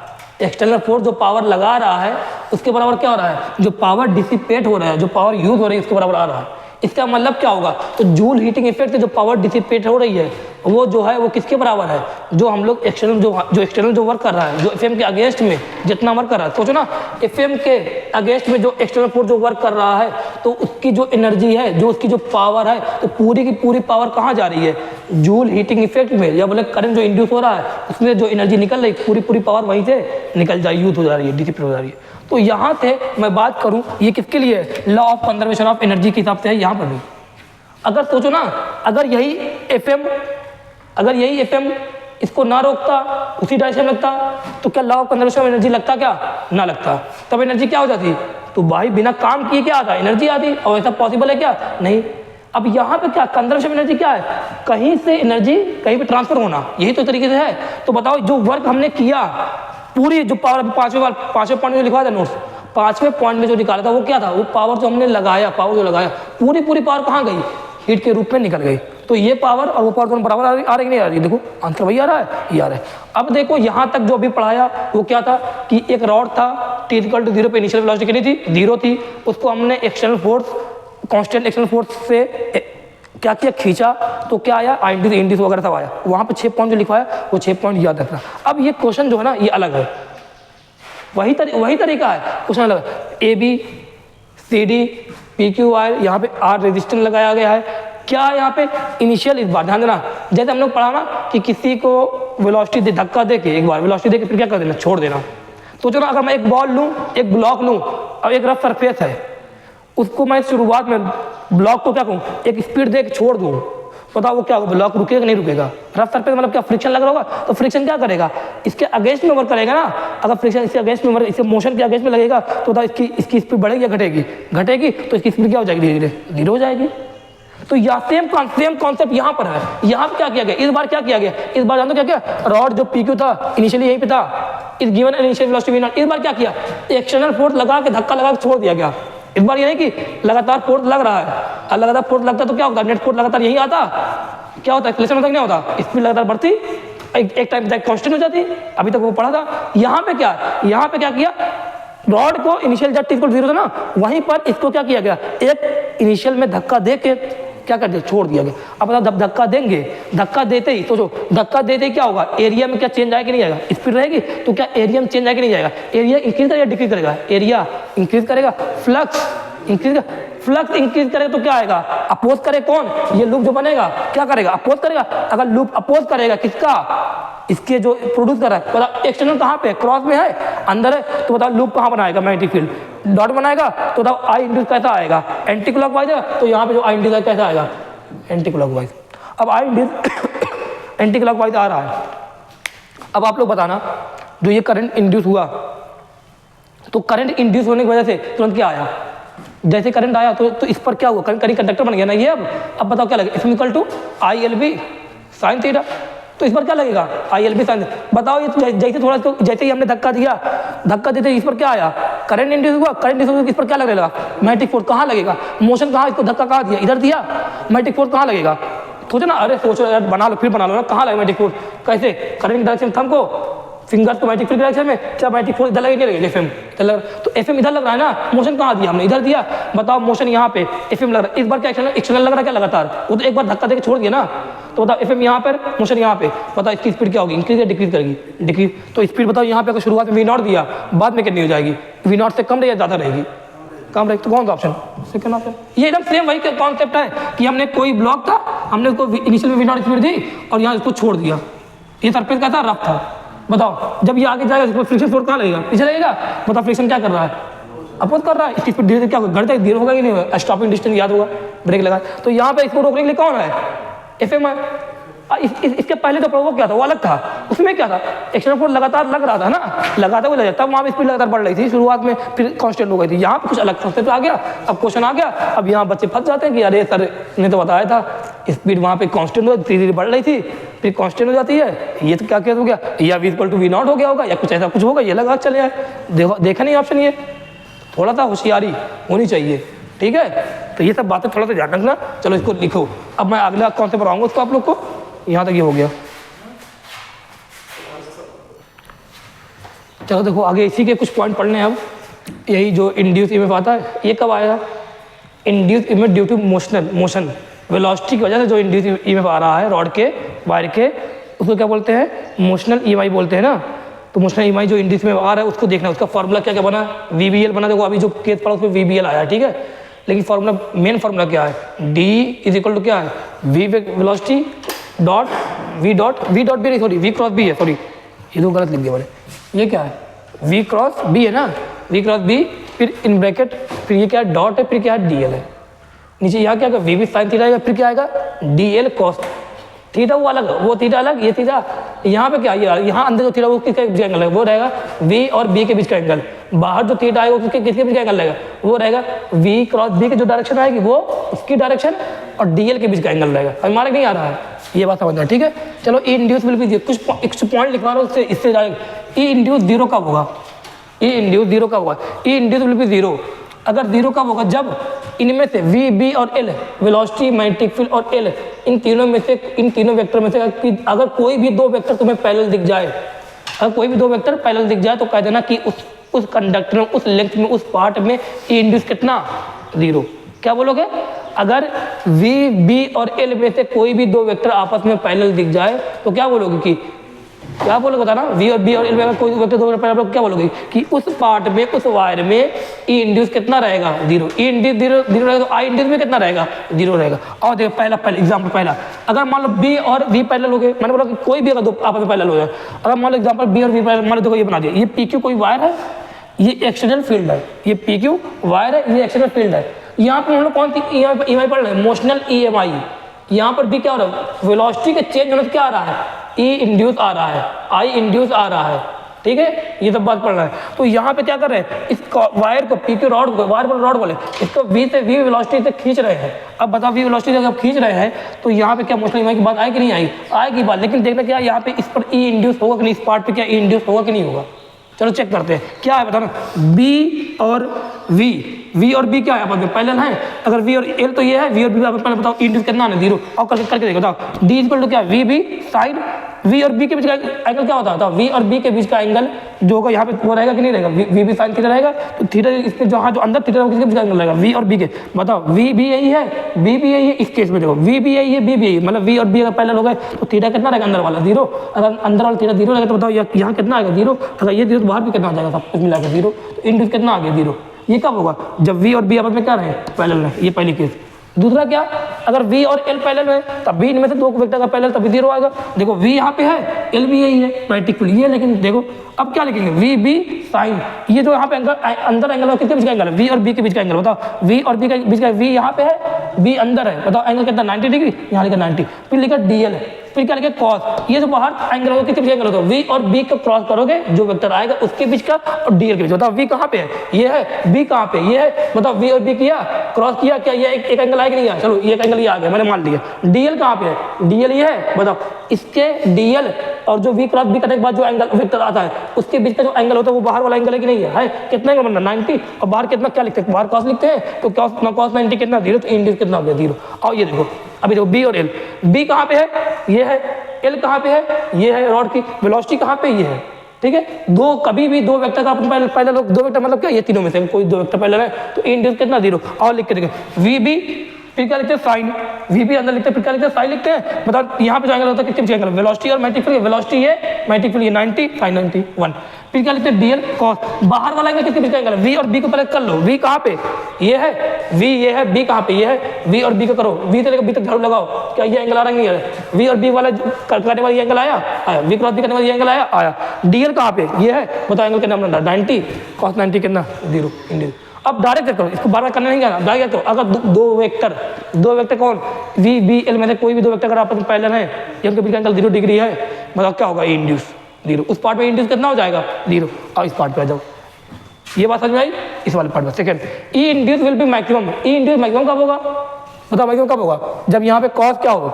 एक्सटर्नल फोर्स जो पावर लगा रहा है उसके बराबर क्या हो रहा है, जो पावर डिसिपेट हो रहा है, जो पावर यूज हो रही है उसके बराबर आ रहा है। इसका मतलब क्या होगा, तो जूल हीटिंग इफेक्ट से जो पावर डिसिपेट हो रही है वो जो है वो किसके बराबर है, जो हम लोग एक्सटर्नल जो एक्सटर्नल जो वर्क कर रहा है, जो एफएम के अगेंस्ट में जितना वर्क कर रहा है, सोचो ना एफएम के अगेंस्ट में जो एक्सटर्नल फोर्स जो वर्क कर रहा है तो उसकी जो एनर्जी है, जो उसकी जो पावर है, तो पूरी की पूरी पावर कहाँ जा रही है, जूल हीटिंग इफेक्ट में, या बोले करंट जो इंड्यूस हो रहा है उसमें जो एनर्जी निकल रही है पूरी पावर वहीं से निकल जा यूज हो जा रही है, डिसिपेट हो जा रही है। तो यहाँ से मैं बात करूँ ये किसके लिए है, law of conservation of energy के हिसाब से है यहाँ पर भी। अगर सोचो ना, अगर यही एफएम इसको ना रोकता, उसी डायरेक्शन में लगता, तो क्या law of conservation of energy लगता, क्या ना लगता, तब एनर्जी क्या हो जाती, तो भाई बिना काम किए क्या आता, एनर्जी आती। और ऐसा पॉसिबल है क्या, नहीं। अब यहाँ पे क्या कंजर्वेशन एनर्जी क्या है, कहीं से एनर्जी कहीं पे ट्रांसफर होना, यही तो तरीके से है। तो बताओ जो वर्क हमने किया, पूरी जो पावर पांचवें पॉइंट में लिखा था नोट्स, 5वें पॉइंट में जो निकाला था वो क्या था, वो पावर जो हमने लगाया, पावर जो लगाया पूरी पावर कहाँ गई, हीट के रूप में निकल गई। तो ये पावर और वो पावर दोनों बराबर आ रही नहीं आ रही, देखो आंसर वही आ रहा है, ये आ रहा है। अब देखो यहाँ तक जो अभी पढ़ाया वो क्या था कि एक रॉड था, t = 0 पे इनिशियल वेलोसिटी कितनी थी, 0 थी, उसको हमने external force, constant external force से क्या किया, खींचा, तो क्या आया, इंडिस वगैरह सब आया। वहाँ पे 6 पॉइंट जो लिखवाया वो 6 पॉइंट याद रखना। अब ये क्वेश्चन जो है ना ये अलग है, वही तरीका है, क्वेश्चन अलग है। ABCD PQR, यहाँ पे R रेजिस्टेंस लगाया गया है। क्या यहाँ पे इनिशियल, इस बार ध्यान देना, जैसे हम लोग पढ़ा ना कि किसी को वेलोसिटी धक्का दे के, एक बार वेलोसिटी दे के फिर क्या कर देना, छोड़ देना। तो चलो अगर मैं एक बॉल लूँ, एक ब्लॉक लूँ और एक रफ सरफेस है, उसको मैं शुरुआत में ब्लॉक को क्या कहूँ, एक स्पीड दे के छोड़ दूँ, बताओ वो क्या होगा, ब्लॉक रुकेगा कि नहीं रुकेगा, रफ सरफेस मतलब क्या फ्रिक्शन लग रहा होगा, तो फ्रिक्शन क्या करेगा, इसके अगेंस्ट में वर्क करेगा ना। अगर फ्रिक्शन इसके अगेंस्ट में वर्क, इसके मोशन के अगेंस्ट में लगेगा तो बताओ इसकी स्पीड बढ़ेगी या घटेगी, तो इसकी स्पीड क्या हो जाएगी, धीरे धीरे 0 हो जाएगी। तो यह सेम कॉन्सेप्ट यहाँ पर है। यहाँ पे क्या किया गया, इस बार क्या किया गया, इस बार जानते हो क्या किया, रॉड जो PQ था इनिशियली यहीं पे था, इस गिवन इनिशियल वेलोसिटी V0, इस बार क्या किया, एक्सटर्नल फोर्स लगा के धक्का लगा के छोड़ दिया गया। इस बार ये नहीं कि लगातार फोर्स लग रहा है, और लगातार फोर्स लगता तो क्या होता, नेट फोर्स लगातार यही आता, क्या होता है, एक्सेलरेशन होता, क्या होता, स्पीड लगातार बढ़ती, एक टाइम तक कांस्टेंट हो जाती। अभी तक वो पढ़ा था। यहाँ पे क्या किया, रॉड को इनिशियल जब t = 0 था ना, वहीं पर इसको क्या किया गया, एक इनिशियल में धक्का दे के क्या कर दिया, छोड़ दिया गया। अब बताओ जब धक्का देंगे, धक्का देते ही सोचो, धक्का देते ही क्या होगा, एरिया में क्या चेंज आएगा कि नहीं आएगा, स्पीड रहेगी, तो क्या एरिया में चेंज आएगा कि नहीं आएगा, एरिया इंक्रीज करेगा डिक्रीज करेगा, एरिया इंक्रीज करेगा, फ्लक्स इंक्रीज करेगा, तो क्या आएगा, अपोज करे कौन, ये लूप जो बनेगा क्या करेगा, अपोज करेगा। अगर लूप अपोज करेगा किसका, इसके जो प्रोड्यूस कर रहा है, बताओ एक्सटर्नल कहाँ पे, क्रॉस में है, अंदर है, तो बताओ लूप कहाँ बनाएगा, मैग्नेटिक फील्ड डॉट बनाएगा, तो बताओ आई इंड्यूस कैसा आएगा, एंटी क्लॉकवाइज है, तो यहाँ पे जो आई इंड्यूस कैसा आएगा, एंटी क्लॉकवाइज। अब आई इंड्यूस एंटी क्लॉकवाइज आ रहा है। अब आप लोग बताना, जो ये करंट इंड्यूस हुआ, तो करंट इंड्यूस होने की वजह से तुरंत क्या आया, जैसे करंट आया तो इस पर क्या हुआ, करंट कंडक्टर बन गया ना ये। अब बताओ क्या लगेगा, इसमें equal to ILB sin theta, तो इस पर क्या लगेगा, ILB sin। बताओ ये जैसे थोड़ा तो जैसे ही हमने धक्का देते इस पर क्या आया, करंट इंड्यूस हुआ, करंट इंड्यूस हुआ, इस पर क्या लगेगा, मैग्नेटिक फोर्स कहाँ लगेगा, मोशन कहाँ, इसको धक्का कहाँ दिया, इधर दिया, मैग्नेटिक फोर्स कहाँ लगेगा, सोचो ना, अरे सोचो यार, बना लो ना, कहाँ लगेगा मैग्नेटिक फोर्स, कैसे, करंट डायरेक्शन हमको फिंगर्स को मैग्नेटिक फील्ड डायरेक्शन में, क्या मैग्नेटिक फोर्स इधर लगेगा, FM इधर लग, तो FM इधर लग रहा है ना, मोशन कहाँ दिया हमने, इधर दिया। बताओ मोशन यहाँ पे FM लग रहा है, इस बार क्या एक्सटर्नल लग रहा है, क्या लगातार, वो तो एक बार धक्का देके छोड़ दिया ना, तो बताओ FM यहाँ पर, मोशन यहाँ पे, बताओ इसकी स्पीड क्या होगी, इंक्रीज या डिक्रीज करेगी, डिक्रीज। तो स्पीड बताओ यहाँ पे अगर शुरुआत में V0 दिया, बाद में कितनी हो जाएगी, V0 से कम रहेगी या ज़्यादा रहेगी, कम रहेगी, तो कौन सा ऑप्शन, सेकंड ऑप्शन। ये एकदम सेम वही कॉन्सेप्ट है कि हमने कोई ब्लॉक था, हमने उसको इनिशियल में V0 स्पीड दी और यहाँ इसको छोड़ दिया, ये सरफेस का था, रफ था। बताओ जब ये आगे जाएगा इसको फ्रिक्शन फोर्स कहाँ लगेगा, पीछे लगेगा, बताओ फ्रिक्शन क्या कर रहा है, अपोज कर रहा है, इसकी स्पीड धीरे क्या होगा, घटता धीरे होगा कि नहीं होगा, स्टॉपिंग डिस्टेंस याद होगा, ब्रेक लगा, तो यहाँ पे इसको रोकने के लिए कौन है, FM है। इसके पहले तो वो क्या था, वो अलग था, उसमें क्या था, एक्सटर्नल फोर्स लगातार लग रहा था ना, लगातार वो लग जाता, तब वहाँ पे स्पीड लगातार बढ़ रही थी, शुरुआत में फिर कांस्टेंट हो गई थी। यहाँ पे कुछ अलग कॉन्सेप्ट आ गया, अब क्वेश्चन आ गया, अब यहाँ बच्चे फंस जाते हैं कि अरे सर ने तो बताया था स्पीड वहाँ पे कांस्टेंट हो, धीरे धीरे बढ़ रही थी, फिर कांस्टेंट हो जाती है, ये तो क्या केस हो गया, या V = V0 हो गया होगा, या कुछ ऐसा कुछ होगा, ये लगा चले आए, देखा नहीं ऑप्शन, ये थोड़ा सा होशियारी होनी चाहिए, ठीक है। तो ये सब बातें थोड़ा सा ध्यान रखना। चलो इसको लिखो, अब मैं अगला कॉन्सेप्ट पढ़ाऊंगा उसको आप लोग को, यहाँ तक ये हो गया। चलो देखो आगे इसी के कुछ पॉइंट पढ़ने हैं अब। यही जो इंड्यूस ईएमएफ आता है ये कब आएगा? Induce EMF due to motion velocity की वजह से जो इंड्यूस ईएमएफ आ रहा है रॉड के वायर के, उसको क्या बोलते हैं? मोशनल ईएमआई बोलते हैं ना। तो मोशनल ईएमआई जो इंड्यूस में आ रहा है उसको देखना, उसका फॉर्मूला क्या क्या बना, वीबीएल बना। देखो अभी जो केस पड़ा उसमें वीबीएल आया, ठीक है, लेकिन फॉर्मूला मेन फॉर्मूला क्या है? डी इज इक्वल टू क्या है? V velocity dot V dot भी नहीं, सॉरी वी क्रॉस बी है, सॉरी ये तो गलत लिख दिया मैंने। ये क्या है? वी क्रॉस बी है ना, वी क्रॉस बी, फिर इन ब्रैकेट, फिर ये क्या है? डॉट है, फिर क्या है? डीएल है। नीचे यहाँ क्या आएगा? वी बी साइन थीटा आएगा, फिर क्या आएगा? डीएल कॉस थीटा, वो अलग, वो थीटा अलग, ये थीटा। यहाँ पे क्या है? यहाँ अंदर जो थीटा वो किसका बीच का एंगल है? वो रहेगा वी और बी के बीच का एंगल। बाहर जो थीटा आएगा उसके किसके बीच का एंगल रहेगा? वो रहेगा वी क्रॉस बी की जो डायरेक्शन आएगी वो उसकी डायरेक्शन और डीएल के बीच का एंगल रहेगा। हमारे नहीं आ रहा है ये बात समझना, ठीक है। चलो ई इंड्यूस विल बी, कुछ पॉइंट लिखवा रहा हूँ उससे, इससे डायरेक्ट ई इंड्यूस जीरो कब होगा? ई इंड्यूस जीरो कब होगा? E induce will be zero. अगर जीरो कब होगा? जब इनमें से वी बी और एल, वेलोसिटी मैग्नेटिक फील्ड और एल, इन तीनों में से, इन तीनों वेक्टर में से अगर कोई भी दो वेक्टर तुम्हें पैरेलल दिख जाए, अगर कोई भी दो वेक्टर पैरेलल दिख जाए तो कह देना कि उस कंडक्टर में, उस लेंथ में, उस पार्ट में ई इंड्यूस कितना? जीरो। क्या बोलोगे? अगर वी बी और एल में से कोई भी दो वेक्टर आपस में पैरेलल दिख जाए तो क्या बोलोगे? कि क्या बोलोगे? बताना। वी और बी और एल में अगर कोई वेक्टर दो वेक्टर, क्या बोलोगे? कि उस पार्ट में, उस वायर में ई इंड्यूस कितना रहेगा? जीरो। ई इंड्यूस जीरो रहेगा तो आई इंड्यूस में कितना रहेगा? जीरो रहेगा। और देखो पहला एग्जाम्पल, पहला अगर मान लो बी और वी पैरेलल हो गए, मैंने बोला कि कोई भी अगर दो आपस में पैरेलल हो जाए, अगर मान लो एग्जाम्पल बी और वी पैरेलल, मान लो देखो ये बना दिया, ये पी क्यू कोई वायर है, ये एक्सटर्नल फील्ड है, ये पी क्यू वायर है, ये एक्सटर्नल फील्ड है। यहाँ पर हम लोग कौन सी ईएमआई पढ़ रहे हैं? Motional EMI. यहाँ पर भी क्या हो रहा है? वेलोसिटी के चेंज होने से क्या आ रहा है? ई इंड्यूस आ रहा है, आई इंड्यूस आ रहा है, ठीक है, ये सब बात पढ़ रहा है। तो यहाँ पे क्या कर रहे हैं? इस वायर को, पी क्यू रॉड को, वायर रॉड बोले, इसको वी से, वी वेलोसिटी से खींच रहे हैं। अब बताओ वी वेलोसिटी से जब खींच रहे हैं तो यहाँ पे क्या मोशनल ईएमआई की बात आएगी कि नहीं आएगी? आएगी बात, लेकिन देखना क्या यहाँ पे इस पर ई इंड्यूस होगा कि नहीं, इस पार्ट पे क्या ई इंड्यूस होगा कि नहीं होगा? चलो चेक करते हैं क्या है, बताना। बी और वी और बी क्या है? आपस में पैरेलल है। अगर वी और एल तो ये है, वी और बी पहले बताओ ई इंड्यूस कितना है? जीरो। और करके देखो, बताओ डी इक्वल टू क्या? वी बी साइन, वी और बी के बीच का एंगल क्या होता है? वी और बी के बीच का एंगल जो होगा यहाँ पे वो रहेगा कि नहीं रहेगा? वी बी साइन थीटा रहेगा। तो थीटा इसके जो अंदर थीटा किसके बीच का एंगल रहेगा? वी और बी के। बताओ वी भी यही है, बी भी यही है, इस केस में देखो वी भी यही है, बी भी यही, मतलब वी और बी अगर पैरेलल हो गए तो थीटा कितना रहेगा? अंदर वाला जीरो। अगर अंदर वाला थीटा जीरो रहेगा तो बताओ यहाँ कितना आएगा? जीरो। अगर ये जीरो तो बाहर भी कितना आ जाएगा? सब कुछ मिला के जीरो। तो इंड्यूस कितना आ गया? जीरो। ये कब होगा? जब वी और बी आपस में क्या रहे? पैरेलल है। ये पहली केस। दूसरा क्या? अगर V और L पैरेलल है तब भी इनमें से दो वेक्टर का पैरेलल तभी जीरो आएगा। देखो V यहाँ पे है, L भी यही है, मैग्नेटिक फील्ड ये, लेकिन देखो अब क्या लिखेंगे? V B साइन, ये जो यहाँ पे एंगल अंदर एंगल है किसके बीच का एंगल है? V और B के बीच का एंगल। बताओ V और B के बीच का, V यहाँ पे है, B अंदर है, बताओ एंगल कितना? 90 डिग्री। यहाँ लिखा 90, फिर लिखा DL है, फिर क्या लिखा? कॉस। ये जो बाहर एंगल होगा किसके बीच एंगल होगा? V और B को क्रॉस करोगे जो वेक्टर आएगा उसके बीच का और DL के बीच। बताओ V कहाँ पे है? ये है। B कहाँ पे? ये है। बताओ V और B किया, क्रॉस किया, क्या ये एक एंगल आया कि नहीं आया? चलो ये एंगल ये आ गया, मैंने मान लिया। DL कहाँ पे है? DL ये है। बताओ इसके DL और जो V क्रॉस B करने के बाद जो एंगल वेक्टर आता है उसके बीच का जो एंगल होता है वो बाहर वाला एंगल है कि नहीं है? कितना एंगल बनना? 90। और बाहर कितना क्या लिखते हैं? बाहर कॉस लिखते हैं, तो कॉस 90 कितना? जीरो। तो इंड्यूस कितना हो गया? जीरो। और ये देखो अभी देखो B और L, B कहाँ पे है? ये है। L कहाँ पे है? ये है। रॉड की वेलोसिटी कहाँ पे? ये है। ठीक है, दो कभी भी दो वेक्टर का पहले लोग, दो वेक्टर मतलब क्या? ये तीनों में से कोई दो वेक्टर पहले है तो इंड्यूस कितना? जीरो। और लिख के देखें वी बी, फिर क्या लिखते हैं? साइन। वी भी अंदर लिखते हैं, फिर क्या लिखते हैं? साइन लिखते हैं। बताओ यहाँ पे जो एंगल होता है किसके एंगल? वेलोसिटी और मैग्नेटिक फील्ड। वेलोसिटी ये, मैग्नेटिक फील्ड ये 90, साइन 91। फिर क्या लिखते हैं? DL cos. बाहर वाला एंगल किसके बीच का एंगल है? वी और बी को पहले कर लो। वी कहाँ पे? ये है। वी ये है, बी कहाँ पे? ये है। वी और बी को करो, वी से लेकर बी तक झाड़ू लगाओ, क्या ये एंगल आ रहा है? वी और बी वाला करने वाला ये एंगल आया, आया। वी क्रॉस बी करने वाला ये एंगल आया, आया। डीएल कहाँ पे? ये है। बताओ एंगल कितना बन रहा है? 90, कॉस 90 कितना? जीरो। इंडियन। अब डायरेक्ट करो, इसको बार बार करना नहीं जाना, डायरेक्ट करो। अगर दो वेक्टर कौन? वी बी एल में से कोई भी दो वेक्टर अगर आपस में पैरेलल है या उनके बीच का एंगल 0 डिग्री है, मतलब क्या होगा? Induce zero. उस पार्ट में इंड्यूस कितना हो जाएगा? जीरो। और इस पार्ट पे आ जाओ। ये बात समझ में आई? इस वाले पार्ट में। Second, E induce will be maximum. E induce maximum कब होगा? बताओ मैक्सिमम कब होगा? जब यहाँ पे कॉस क्या हो?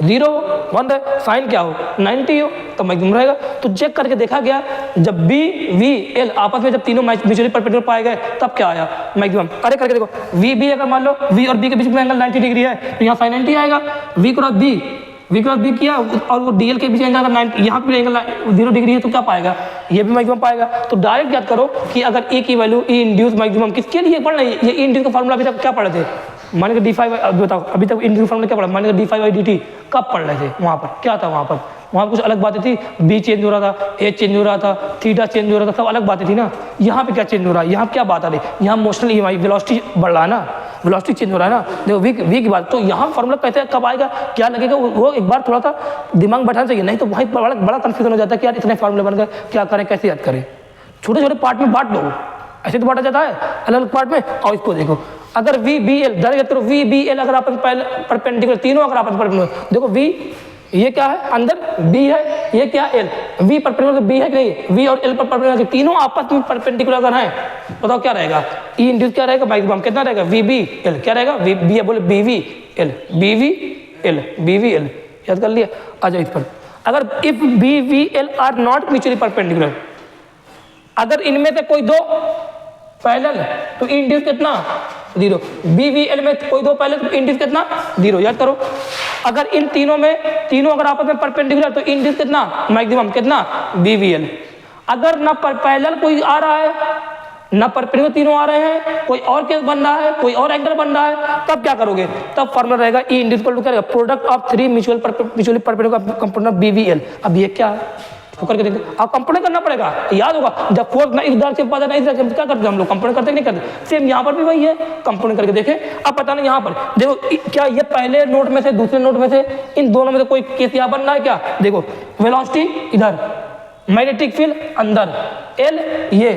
0 1 है, साइन क्या हो? 90 हो, तो मैक्सिमम रहेगा। तो चेक करके देखा गया जब बी वी एल आपस में जब तीनों म्यूचुअली परपेंडिकुलर पाए गए तब क्या आया? मैक्सिमम। अरे करके देखो, वी बी अगर मान लो वी और बी के बीच में एंगल 90 डिग्री है तो यहाँ साइन 90 आएगा। V cross B v cross b किया और वो dl के बीच एंगल अगर 90 यहाँ पे एंगल 0 डिग्री है तो क्या पाएगा, ये भी मैक्सिमम पाएगा। तो डायरेक्ट याद करो कि अगर a की वैल्यू E इंड्यूस मैक्सिमम किसके लिए पढ़ना है, ये E इंड्यूस का फॉर्मूला अभी तक क्या पढ़े थे, मान के d5, बताओ अभी तक इंड्यूस फॉर्मूला क्या पढ़ा, मान के d5/dt कब पढ़ रहे थे, वहाँ पर क्या था, वहाँ कुछ अलग बातें थी, b चेंज हो रहा था, a चेंज हो रहा था, थीटा चेंज हो रहा था, सब अलग बातें थी ना। यहाँ पे क्या चेंज हो रहा है, यहाँ क्या बात आ रही, यहाँ मोशनल EMI वेलोसिटी बढ़ रहा है ना, वेलोसिटी चेंज हो रहा है ना, देखो v की बात। तो यहाँ फॉर्मूला कैसे कब आएगा, क्या लगेगा, वो एक बार थोड़ा सा दिमाग बैठाना चाहिए, नहीं तो वहीं बड़ा कंफ्यूजन हो जाता है कि यार इतने फॉर्मूले बन गए, क्या करें, कैसे याद करें। छोटे छोटे पार्ट में बांट दो, ऐसे तो बांटा जाता है अलग अलग पार्ट में। और इसको देखो, अगर वी बी एल डायरेक्ट करो, वी बी एल अगर आपस परपेंडिकुलर, तीनों अगर आपस परपेंडिकुलर, देखो वी ये क्या है, अंदर बी है, ये क्या एल, वी परपेंडिकुलर बी है कि नहीं, वी और एल परपेंडिकुलर, तीनों आपस में परपेंडिकुलर अगर हैं, बताओ क्या रहेगा, ई इंड्यूस क्या रहेगा, मैक्सिमम कितना रहेगा, वी बी एल क्या रहेगा, वी बी बोले B V L, B V L, B V L, याद कर लिया। आ जाओ इस पर, अगर if B V L are not mutually perpendicular, अगर इनमें से कोई दो पैरेलल तो इंड्यूस कितना, 0। बी वी एल में कोई दो पैरेलल तो इंड्यूस कितना, 0, याद करो। अगर इन तीनों में, तीनों अगर आपस में परपेंडिकुलर तो इंड्यूस कितना, मैक्सिमम कितना, बी वी एल। अगर ना पैरेलल कोई आ रहा है, ना परपेंडिकुलर तीनों आ रहे हैं, कोई और केस बन रहा है, कोई और एंगल बन रहा है, तब क्या करोगे, तब फॉर्मूला रहेगा ई इंड्यूस इक्वल टू क्या रहेगा, product of 3 mutually perpendicular component B V L. अब ये क्या है, तो करके देखते, अब कंपोनेंट करना पड़ेगा, याद होगा जब फोर्स ना इधर से पता नहीं इधर से, क्या करते हैं हम लोग, कंपोनेंट करते नहीं करते, सेम यहाँ पर भी वही है, कंपोनेंट करके देखें। अब पता नहीं यहाँ पर देखो क्या ये पहले नोट में से दूसरे नोट में से इन दोनों में से कोई केस यहाँ बन रहा है क्या, देखो वेलोसिटी इधर, मैग्नेटिक फील्ड अंदर, एल ये,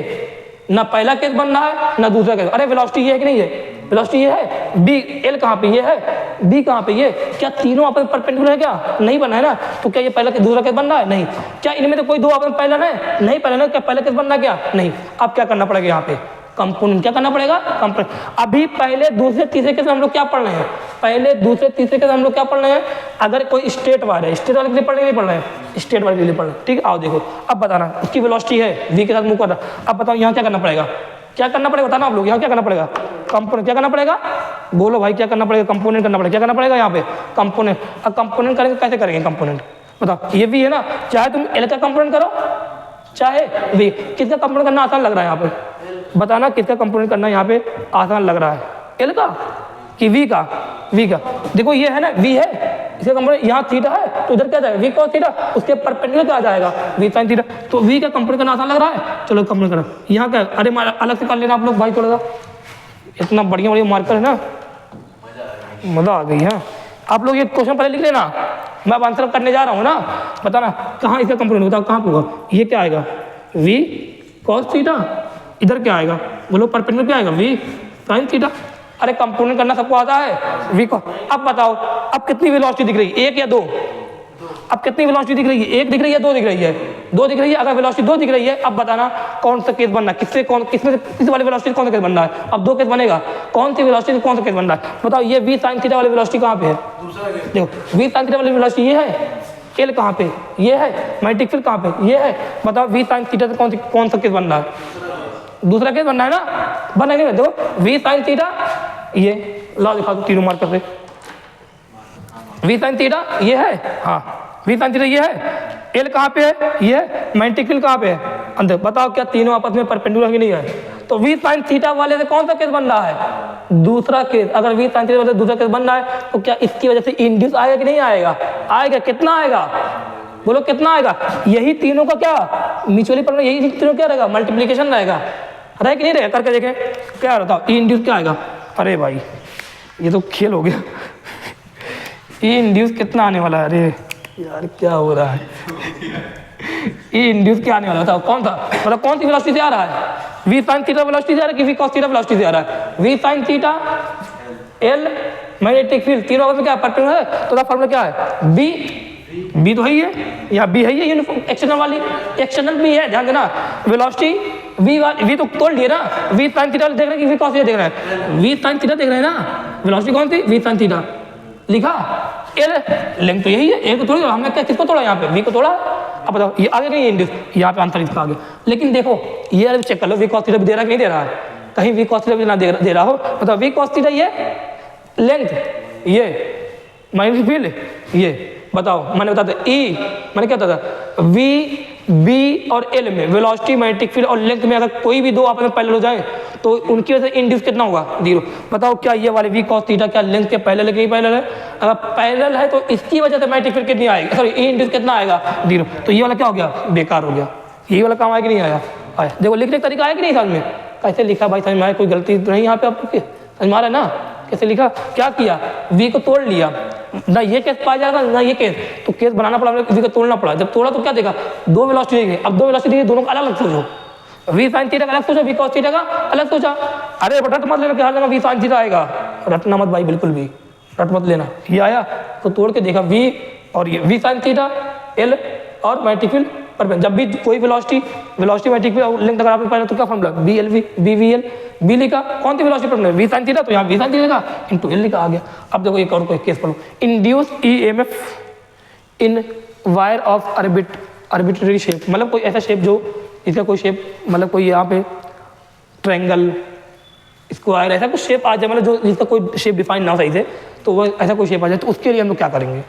ना पहला केस बन रहा है ना दूसरा केस, अरे वेलोसिटी ये है कि नहीं है, वेलोसिटी ये है, बी एल कहाँ पे ये है, बी कहाँ पे ये, क्या तीनों आपस में परपेंडिकुलर है, क्या नहीं बना है ना, तो क्या ये पहला केस दूसरा केस बन रहा है, नहीं। क्या इनमें तो कोई दो आपस में पहला है, नहीं पहला ना, क्या पहला केस बन रहा है, क्या नहीं। अब क्या करना पड़ेगा यहाँ पे, कंपोनेंट क्या करना पड़ेगा, कंपोनेंट। अभी पहले दूसरे तीसरे केस में हम लोग क्या पढ़ रहे हैं, पहले दूसरे तीसरे केस हम लोग क्या पढ़ रहे हैं, अगर कोई स्टेट वायर है, स्टेट वाले के लिए पढ़ रहे हैं, स्टेट वाले के लिए पढ़ रहे हैं, ठीक। आओ देखो अब बताना, उसकी वेलोसिटी है वी के साथ मूव कर रहा, अब बताओ यहाँ क्या करना पड़ेगा, क्या करना पड़ेगा बताना आप लोग, यहाँ क्या करना पड़ेगा, कंपोनेंट क्या करना पड़ेगा, बोलो भाई क्या करना पड़ेगा, कंपोनेंट करना पड़ेगा, क्या करना पड़ेगा यहाँ पे, कंपोनेंट। अब कंपोनेंट करेंगे, कैसे करेंगे कंपोनेंट, बताओ, ये भी है ना, चाहे तुम एल का कंपोनेंट करो चाहे वी, किसका कंपोनेंट करना आसान लग रहा है यहाँ पे, बताना किसका कंपोनेंट करना यहाँ पे आसान लग रहा है, एल का कि वी का, वी का। देखो ये है ना वी है, इसका कंपोनेंट यहाँ थीटा है तो इधर क्या जाएगा, वी कॉस थीटा, उसके परपेंडिकुलर क्या आ जाएगा, वी साइन थीटा। तो वी का कंपोनेंट करना आसान लग रहा है, चलो कंपोनेंट करो। यहाँ क्या, अरे अलग से कर लेना आप लोग भाई, थोड़ा सा इतना बढ़िया बढ़िया मार्कर है ना, मजा आ गई है। आप लोग ये क्वेश्चन पहले लिख लेना, मैं अब आंसर करने जा रहा हूँ ना, बताना कहाँ इसका कंपोनेंट, बताओ कहाँ होगा, ये क्या आएगा, वी कॉस थीटा, इधर क्या आएगा, बोलो परपेंडिकुलर क्या आएगा, वी साइन थीटा। अरे कंपोनेंट करना सबको आता है, वी को। अब बताओ अब कितनी वेलोसिटी दिख रही है, एक या दो, अब कितनी वेलोसिटी दिख रही है, एक दिख रही है, दो दिख रही है, दो दिख रही है। अगर वेलोसिटी दो दिख रही है, अब बताना कौन सा केस बनना है, किससे कौन, किसमें से किस वाली वेलोसिटी कौन सा केस बनना है, अब दो केस बनेगा, कौन सी वेलोसिटी कौन सा केस बन रहा है, बताओ। ये वी साइन थीटा वाली वेलोसिटी कहाँ पे है, देखो वी साइन थीटा वाली वेलोसिटी ये है, एल कहाँ पे ये है, मैग्नेटिक फील्ड कहाँ पे ये है, बताओ वी साइन थीटा से कौन सा केस बन रहा है, दूसरा केस बनना है ना, बनेगा। देखो वी साइन थीटा ये ला दिखा दो तीनों मार्कर से, वी साइन थीटा ये है, हाँ वी साइन थीटा ये है, एल कहाँ पे है ये है, मैग्नेटिक फील्ड कहाँ पे है अंदर, बताओ क्या तीनों आपस में परपेंडिकुलर की नहीं है। तो वी साइन थीटा वाले से कौन सा केस बन रहा है, दूसरा केस। अगर वी साइन थीटा वाले से दूसरा केस बन रहा है तो क्या इसकी वजह से इंड्यूस आएगा कि नहीं आएगा, आएगा, कितना आएगा, बोलो कितना आएगा, यही तीनों का क्या म्यूचुअली पर, यही तीनों क्या रहेगा, मल्टीप्लीकेशन रहेगा, रहे कि नहीं रहेगा, करके देखें क्या बताओ, ई इंड्यूस क्या आएगा। अरे भाई ये तो खेल हो गया, ई इंड्यूस कितना आने वाला है, अरे यार क्या हो रहा है, ई इंड्यूस क्या आने वाला है बताओ, कौन सा, मतलब कौन सी वेलोसिटी से आ रहा है, वी साइन थीटा वेलोसिटी से आ रहा है कि वी कॉस थीटा वेलोसिटी से आ रहा है, V sine theta L magnetic field तीनों में क्या परपेंडिकुलर है, तो फॉर्मूला क्या है, बी, बी तो है ही है, या बी है ही यूनिफॉर्म एक्सटर्नल वाली, एक्सटर्नल भी है, ध्यान देना, वेलोसिटी वी वाली, वी तो तोड़ लिए ना, वी साइन थीटा देख रहे हैं कि वी कॉस थीटा देख रहे हैं, वी साइन थीटा देख रहे हैं ना, वेलोसिटी कौन सी, वी साइन थीटा लिखा, एल लेंथ तो यही है, एक थोड़ी, हमने क्या किसको तोड़ा यहाँ पे, वी को तोड़ा। अब बताओ ये आगे नहीं इंड्यूस, यहाँ पे आंसर इसका आगे, लेकिन देखो ये चेक कर लो वी कॉस थीटा भी दे रहा है कि नहीं दे रहा है, कहीं वी कॉस थीटा भी ना दे रहा हो, बताओ वी कॉस थीटा ये लेंथ, ये मैग्नेटिक फील्ड ये, बताओ, मैंने बताया था ई, मैंने क्या बताया था, वी बी और एल में वेलोसिटी, मैग्नेटिक फील्ड और लेंथ में अगर कोई भी दो आपस में पैरेलल हो जाए तो उनकी वजह से इंड्यूस कितना होगा, 0। बताओ क्या ये वाले वी कॉस थीटा क्या लेंथ के पैरेलल है कि नहीं पैरेलल है? अगर पैरेलल है तो इसकी वजह से मैग्नेटिक फील्ड कितनी आएगी, सॉरी ई इंड्यूस कितना आएगा, 0। तो ये वाला क्या हो गया, बेकार हो गया। ये वाला काम आया कि नहीं आया? आया। देखो लिखने का तरीका आया कि नहीं समझ में? कैसे लिखा भाई, समझ में आया? कोई गलती तो नहीं यहाँ पे आपको, समझ में आ रहा है ना कैसे लिखा? क्या किया, वी को तोड़ लिया, ना ये केस पाया जाएगा ना ये केस, तो केस बनाना पड़ा, वी को तोड़ना पड़ा। जब तोड़ा तो क्या देखा, दो वेलोसिटी देंगे। अब दो वेलोसिटी देंगे, दोनों का अलग अलग सोचो, वी साइन थीटा का अलग सोचा, वी कॉस थीटा का अलग सोचा। अरे रट मत लेना कि हर जगह वी साइन थीटा आएगा, रटना मत भाई, बिल्कुल भी रट मत लेना। ये आया तो तोड़ के देखा वी और ये वी साइन थीटा एल और मैग्नेटिक फील्ड पर जब भी कोई वेलोसिटी मैग्नेटिक फील्ड लेंथ अगर आपने पाया तो क्या formula, B L V, B V L, B लिखा, कौन सी वेलोसिटी पर वी साइन थीटा, तो यहाँ वी साइन थीटा लिखा इनटू एल लिखा, आ गया। अब देखो एक और कोई केस पढ़ो, induce EMF in wire of arbitrary shape, मतलब कोई ऐसा शेप जो इसका कोई शेप, मतलब कोई यहाँ पे ट्रायंगल, स्क्वायर, ऐसा कुछ शेप आ जाए, मतलब जो जिसका कोई शेप डिफाइन ना हो सही से, तो वो ऐसा कोई शेप आ जाए, तो उसके लिए हम लोग क्या करेंगे?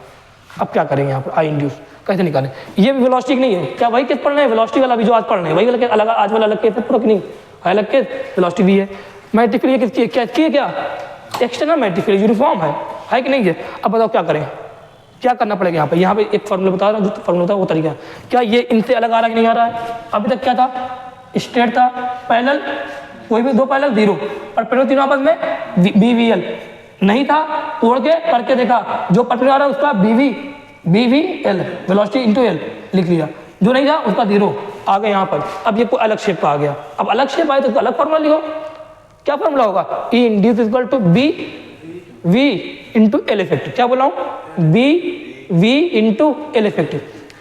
अब क्या करेंगे यहाँ पर, आई इंड्यूस कैसे निकालें? ये भी वेलोसिटी नहीं है क्या, वही केस पढ़ना है, वेलोसिटी वाला भी जो आज पढ़ रहे हैं वही वाला केस, अलग आज वाला अलग केस है पूरा कि नहीं, अलग केस वेलोसिटी भी है। मैग्नेटिक फील्ड ये किसकी है, क्या एक्सटर्नल मैग्नेटिक फील्ड यूनिफॉर्म है कि नहीं है? अब बताओ क्या करें, क्या करना पड़ेगा यहाँ पे एक फॉर्मूला बता रहा हूँ, जो फॉर्मूला था वो तरीका है। क्या ये इनसे अलग आ रहा है कि नहीं आ रहा है? अभी तक क्या था, स्ट्रेट था, पैरेलल, कोई भी दो पैरेलल 0, और पैरेलल तीनों आपस में बी वी एल नहीं था, तोड़ के करके देखा, जो पैरेलल आ रहा है उसका B V L velocity into L लिख लिया, जो नहीं था उसका 0 आ गया यहाँ पर। अब ये कोई अलग शेप का आ गया, अब अलग शेप आए तो अलग फॉर्मूला लिखो। क्या फॉर्मूला होगा, E induced equal to B V into L effective. क्या बोला हूँ, B V into L effective.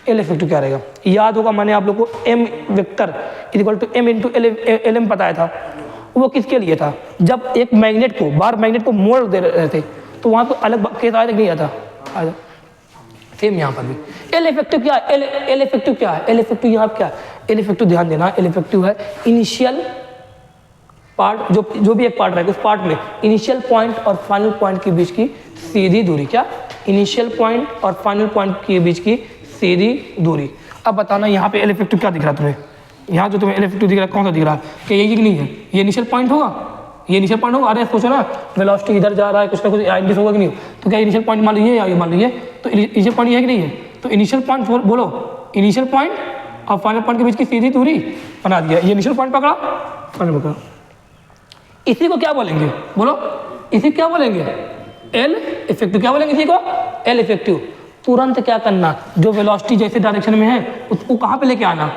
L effective क्या रहेगा, याद होगा मैंने आप लोग को M vector equal to M into L M बताया था। वो किसके लिए था, जब एक मैग्नेट को बाहर मैग्नेट को मोड़ दे रहे थे तो वहाँ तो अलग केस आया नहीं आता, आया सेम यहाँ पर भी। एल इफेक्टिव क्या है, एल इफेक्टिव क्या है, एल इफेक्टिव यहाँ क्या है, एल इफेक्टिव ध्यान देना, एल इफेक्टिव है इनिशियल पार्ट, जो भी एक पार्ट रहेगा उस पार्ट में इनिशियल पॉइंट और फाइनल पॉइंट के बीच की सीधी दूरी। क्या, इनिशियल पॉइंट और फाइनल पॉइंट के बीच की सीधी दूरी। अब बताना यहाँ पे एल इफेक्टिव क्या दिख रहा है तुम्हें, यहाँ जो तुम्हें एल इफेक्टिव दिख रहा है कौन सा दिख रहा है, क्या ये कि नहीं है, ये इनिशियल पॉइंट होगा, ये इनिशियल पॉइंट होगा। अरे सोचो ना, वेलोसिटी इधर जा रहा है, कुछ ना कुछ इंड्यूस होगा कि नहीं, तो क्या इनिशियल पॉइंट मान लीजिए, या ये मान लीजिए, तो इनिशियल पॉइंट है कि नहीं है, तो इनिशियल पॉइंट बोलो, इनिशियल पॉइंट और फाइनल पॉइंट के बीच की सीधी दूरी बना दिया। ये इनिशियल पॉइंट पकड़ा, फाइनल पकड़ा, इसी को क्या बोलेंगे, बोलो इसी क्या बोलेंगे, एल इफेक्टिव। क्या बोलेंगे इसी को, एल इफेक्टिव। तुरंत क्या करना, जो वेलोसिटी जैसे डायरेक्शन में है उसको कहाँ पे लेके आना,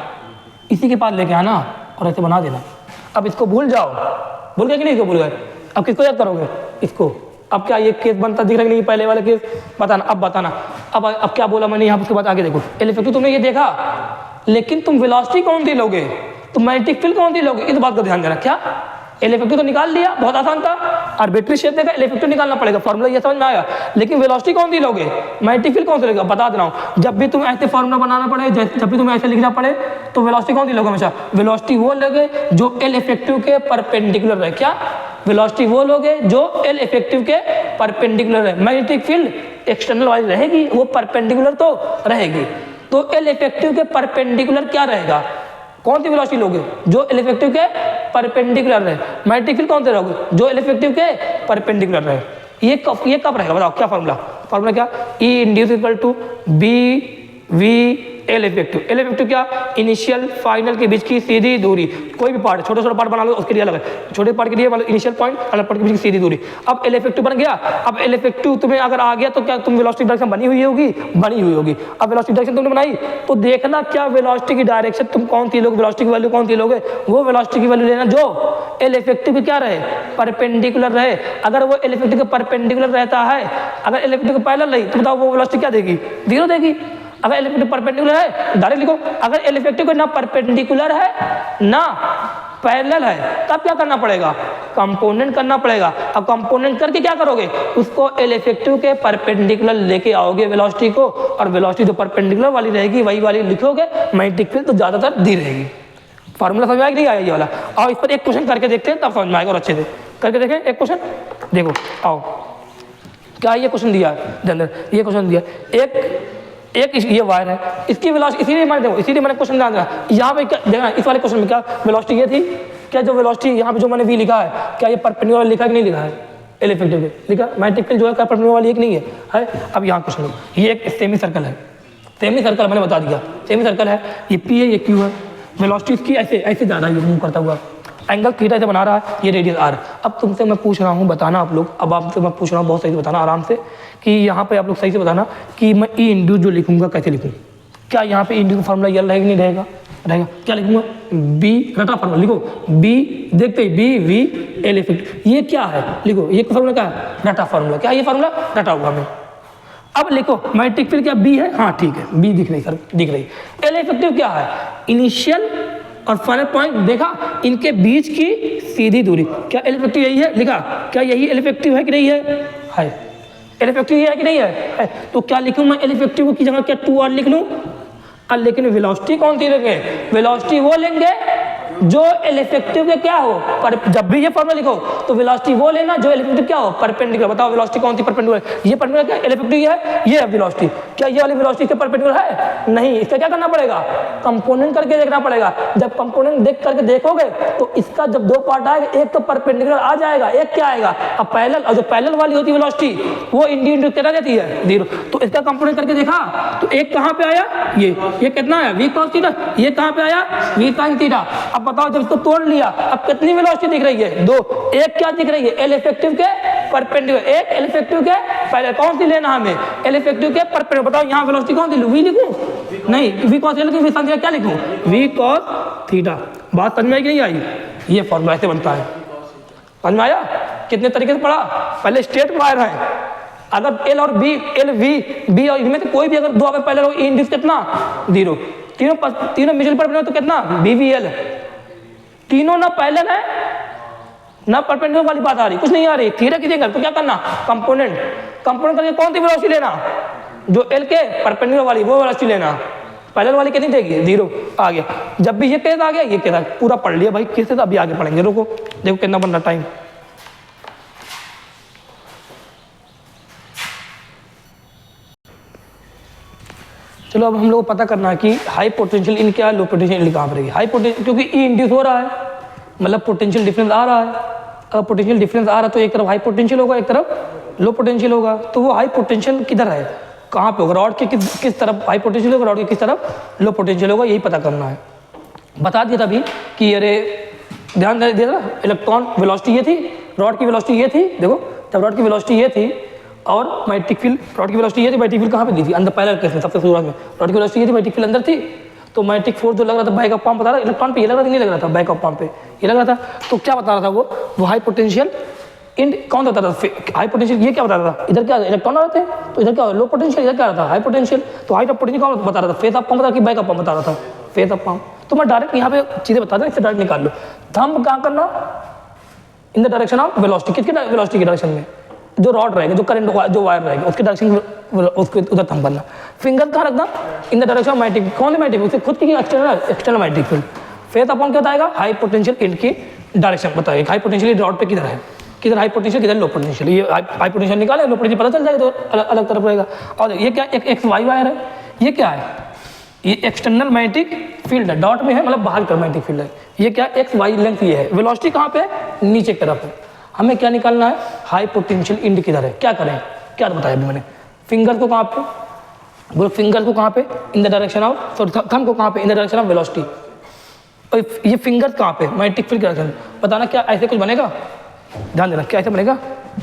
इसी के पास लेके आना और ऐसे बना देना। अब इसको भूल जाओ, भूल गए कि नहीं, इसको भूल गए, अब किसको याद करोगे, इसको। अब क्या ये केस बनता दिख रहा है कि नहीं, पहले वाला केस, बताना अब बताना। अब क्या बोला मैंने यहाँ, उसके बाद आगे देखो, एल इफेक्टिव तुमने ये देखा, लेकिन तुम वेलोसिटी कौन सी लोगे, तुम मैग्नेटिक फील्ड कौन सी लोगे, इस बात का ध्यान देना। क्या, एल इफेक्टिव तो निकाल लिया, बहुत आसान था, आर्बिट्रेरी शेप देखा, एल इफेक्टिव निकालना पड़ेगा, फॉर्मूला ये समझ में आया, लेकिन वेलोसिटी कौन सी लोगे, मैग्नेटिक फील्ड कौन सा लोगे। बता दे रहा हूँ, जब भी तुम ऐसे फॉर्मूला बनाना पड़े, जब भी तुम्हें ऐसे लिखना पड़े, तो वेलोसिटी कौन सी लोगे हमेशा, वेलोसिटी वो लोगे जो एल इफेक्टिव के परपेंडिकुलर रहे। क्या, वेलोसिटी वो लोगे जो एल इफेक्टिव के परपेंडिकुलर है। मैग्नेटिक फील्ड एक्सटर्नल वाली रहेगी, वो परपेंडिकुलर तो रहेगी, तो एल इफेक्टिव के परपेंडिकुलर क्या रहेगा, कौन सी वेलोसिटी लोगे, जो एल इफेक्टिव के परपेंडिकुलर रहे। मैग्नेटिक फील्ड कौन से लोगे, जो एल इफेक्टिव के परपेंडिकुलर रहे। ये कब रहेगा, बताओ क्या फॉर्मूला क्या, E induced equal to B V L effective. L effective क्या, इनिशियल फाइनल के बीच की सीधी दूरी। कोई भी पार्ट, छोटा छोटा पार्ट बना लो, उसके लिए अलग है, छोटे पार्ट के लिए मतलब इनिशियल पॉइंट अलग पार्ट के बीच की सीधी दूरी। अब एल इफेक्टिव बन गया, अब एल इफेक्टिव तुम्हें अगर आ गया तो क्या तुम वेलोसिटी डायरेक्शन बनी हुई होगी, अब वेलोसिटी डायरेक्शन तुमने बनाई तो देखना क्या वेलोसिटी की डायरेक्शन तुम कौन सी लोगे, वेलोसिटी की वैल्यू कौन सी लोगे, वो वेलोसिटी की वैल्यू लेना जो एल इफेक्टिव के क्या रहे, परपेंडिकुलर रहे। अगर वो एल इफेक्टिव के परपेंडिकुलर रहता है, अगर एल इफेक्टिव के पैरेलल रही तो बताओ वो वेलोसिटी क्या देगी, 0 देगी। अगर एल इफेक्टिव परपेंडिकुलर है, डायरेक्ट लिखो, अगर एल इफेक्टिव को ना परपेंडिकुलर है ना पैरेलल है, तब क्या करना पड़ेगा, कंपोनेंट करना पड़ेगा। अब कंपोनेंट करके क्या करोगे, उसको एल इफेक्टिव के परपेंडिकुलर लेके आओगे वेलोसिटी को, और वेलोसिटी जो परपेंडिकुलर वाली रहेगी वही वाली लिखोगे। मैग्नेटिक फील्ड तो ज्यादातर दी रहेगी। फार्मूला समझ आएगा नहीं आया ये वाला। और इस पर एक क्वेश्चन करके देखते हैं, तब समझ में आएगा, और अच्छे से करके देखें। एक क्वेश्चन देखो, आओ क्या ये क्वेश्चन दिया है अंदर, ये क्वेश्चन दिया, एक एक ये वायर है, इसकी वेलोसिटी, इसीलिए मैंने क्वेश्चन ध्यान रहा यहाँ पे क्या देखना, इस वाले क्वेश्चन में क्या वेलोसिटी ये थी, क्या जो वेलोसिटी यहाँ पे जो मैंने v लिखा है, क्या ये परपेंडिकुलर लिखा है कि नहीं लिखा है, एल इफेक्टिव पे लिखा, मैग्नेटिक फील्ड जो है क्या परपेंडिकुलर वाली एक नहीं है। अब यहाँ क्वेश्चन लो, ये एक सेमी सर्कल है, सेमी सर्कल मैंने बता दिया, सेमी सर्कल है, ये p है, ये q है, वेलोसिटी इसकी ऐसे ऐसे जा रहा है, ये मूव करता हुआ, एंगल थीटा से बना रहा है, ये रेडियस r। अब तुमसे मैं पूछ रहा हूँ बताना आप लोग, अब आपसे मैं पूछ रहा हूँ बहुत सही से बताना आराम से, कि यहाँ पे आप लोग सही से बताना कि मैं ई इंड्यूस जो लिखूंगा कैसे लिखूँ, क्या यहाँ पे इंड्यूस फार्मूला यल रहेगा नहीं रहेगा, रहेगा, क्या लिखूंगा बी रटा फार्मूला लिखो, बी देखते ही बी वी एल इफेक्ट, ये क्या है लिखो, ये फार्मूला क्या है, रटा फार्मूला, क्या ये फार्मूला रटा हुआ हमें। अब लिखो मैग्नेटिक फील्ड क्या बी है, हाँ ठीक है बी दिख रही सर, दिख रही। एल इफेक्टिव क्या है, इनिशियल और फाइनल पॉइंट देखा, इनके बीच की सीधी दूरी, क्या एल इफेक्टिव यही है, लिखा, क्या यही एल इफेक्टिव है कि नहीं है, एल इफेक्टिव है कि नहीं है, तो क्या लिखूं मैं एल इफेक्टिव की जगह क्या 2r लिख लूं, लेकिन वेलोसिटी कौन सी लेंगे, वेलोसिटी वो लेंगे जो एल इफेक्टिव के क्या हो, पर जब भी ये फॉर्मूला लिखो तो वेलोसिटी वो लेना जो एल इफेक्टिव क्या हो, परपेंडिकुलर। बताओ वेलोसिटी कौन सी परपेंडिकुलर, ये परपेंडिकुलर क्या एल इफेक्टिव है, ये है वेलोसिटी, क्या ये वाली वेलोसिटी के परपेंडिकुलर है, नहीं, इसका क्या करना पड़ेगा, कंपोनेंट करके देखना पड़ेगा। जब कंपोनेंट देख करके देखोगे तो इसका जब दो पार्ट आएगा, एक तो परपेंडिकुलर आ जाएगा, एक क्या आएगा अब पैरेलल, और जो पैरेलल वाली होती है वेलोसिटी वो इंडिविजुअल कितना देती है 0, तो इसका कंपोनेंट करके देखा तो एक कहाँ पे आया, ये कितना आया v cos थीटा, ये कहाँ पे आया v sin थीटा। अब बताओ जब इसको तोड़ लिया अब कितनी वेलोसिटी दिख रही है, 2, एक क्या दिख रही है एल इफेक्टिव के परपेंडिकुलर, एक एल इफेक्टिव के पहले कौन सी लेना हमें, एल इफेक्टिव के परपेंडिकुलर। बताओ यहाँ वेलोसिटी कौन सी लूं, v लिखूं, नहीं v cos theta, v sin theta क्या लिखूं, v cos थीटा। बात समझ में आई कि नहीं आई, ये फॉर्मूला ऐसे बनता है, समझ में आया, कितने तरीके से पढ़ा, पहले स्ट्रेट वायर है, अगर एल और बी, एल वी बी और इनमें से कोई भी अगर दो आप पहले हो, इंडिस कितना 0, तीनों म्यूचुअल परपेंडिकुलर तो कितना बी वी एल, तीनों ना पैरेलल है ना परपेंडिकुलर वाली बात आ रही, कुछ नहीं आ रही, थीटा की जगह तो क्या करना कंपोनेंट करके कौन सी वेलोसिटी लेना, जो एल के परपेंडिकुलर वाली वो वेलोसिटी लेना, पैरेलल वाली कितनी देगी 0 आ गया। जब भी ये केस आ गया ये केस पूरा पढ़ लिया भाई, केस अभी आगे पढ़ेंगे, रुको देखो कितना बन रहा टाइम। चलो अब हम लोग को पता करना है कि हाई पोटेंशियल इन क्या है, लो पोटेंशियल इन कहाँ पर रहेगी। हाई पोटेंशियल क्योंकि ई इंड्यूस हो रहा है, मतलब पोटेंशियल डिफरेंस आ रहा है, अगर पोटेंशियल डिफरेंस आ रहा है तो एक तरफ हाई पोटेंशियल होगा, एक तरफ लो पोटेंशियल होगा, तो वो हाई पोटेंशियल किधर है, कहाँ पे होगा, रॉड के किस तरफ हाई पोटेंशियल होगा, रॉड के किस तरफ लो पोटेंशियल होगा, यही पता करना है। बता दिया तभी कि अरे ध्यान दे दिया, इलेक्ट्रॉन वेलोसिटी ये थी, रॉड की वेलोसिटी ये थी, देखो जब रॉड की वेलोसिटी ये थी और मैग्नेटिक फील्ड, रॉड की वेलोसिटी ये थी, मैग्नेटिक फील्ड कहाँ पे दी थी अंदर, पैरेलल केस में सबसे शुरुआत में रॉड की वेलोसिटी ये थी, मैग्नेटिक फील्ड अंदर थी, तो मैग्नेटिक फोर्स जो लग रहा था बैक ऑफ पंप बता रहा, इलेक्ट्रॉन पे ये लग रहा था, नहीं लग रहा था बैक ऑफ पंप पे ये लग रहा था, तो क्या बता रहा था वो हाई पोटेंशियल इन कौन बता रहा था, हाई पोटेंशियल ये क्या बता रहा था, इधर क्या इलेक्ट्रॉन आ रहे थे, तो इधर क्या लो पोटेंशियल, इधर क्या रहा था हाई पोटेंशियल, तो हाई पोटेंशियल कौन बता रहा था, फेस ऑफ पंप बता कि बैक ऑफ पंप बता रहा था, फेस ऑफ पंप। तो मैं डायरेक्ट यहाँ पे चीजें बता दूं, इससे डायरेक्ट निकाल लो, थंब कहाँ करना इन द डायरेक्शन ऑफ वेलोसिटी, किसके वेलोसिटी के डायरेक्शन में, जो रॉड रहेगा, जो करंट जो वायर रहेगा उसके डायरेक्शन उसके उधर थंब करना, फिंगर कहाँ रखना इन द डायरेक्शन ऑफ मैग्नेटिक, कौन सी मैग्नेटिक उससे खुद की external magnetic field, face upon क्या बताएगा हाई पोटेंशियल इन की डायरेक्शन बताएगा, हाई पोटेंशियल रॉड पे किधर है, किधर हाई पोटेंशियल किधर लो पोटेंशियल, ये हाई पोटेंशियल निकाले लो पोटेंशियल पता चल जाएगा तो अलग तरफ रहेगा। और ये क्या एक एक्स वाई वायर है, ये क्या है, ये एक्सटर्नल मैग्नेटिक फील्ड है, डॉट में है मतलब बाहर का मैग्नेटिक फील्ड है, ये क्या एक्स वाई लेंथ ये है, वेलोसिटी कहाँ पे है नीचे की तरफ है, हमें क्या निकालना है हाई पोटेंशियल इंड किधर है, क्या करें, क्या बताया अभी मैंने, फिंगर को कहाँ पे बोलो, फिंगर को कहाँ पे इन the direction of, sorry thumb को कहाँ पे इन द डायरेक्शन ऑफ वेलोसिटी, और ये फिंगर कहाँ पे मैग्नेटिक फील्ड का डायरेक्शन, बताना क्या ऐसे कुछ बनेगा, ध्यान देना क्या ऐसे बनेगा,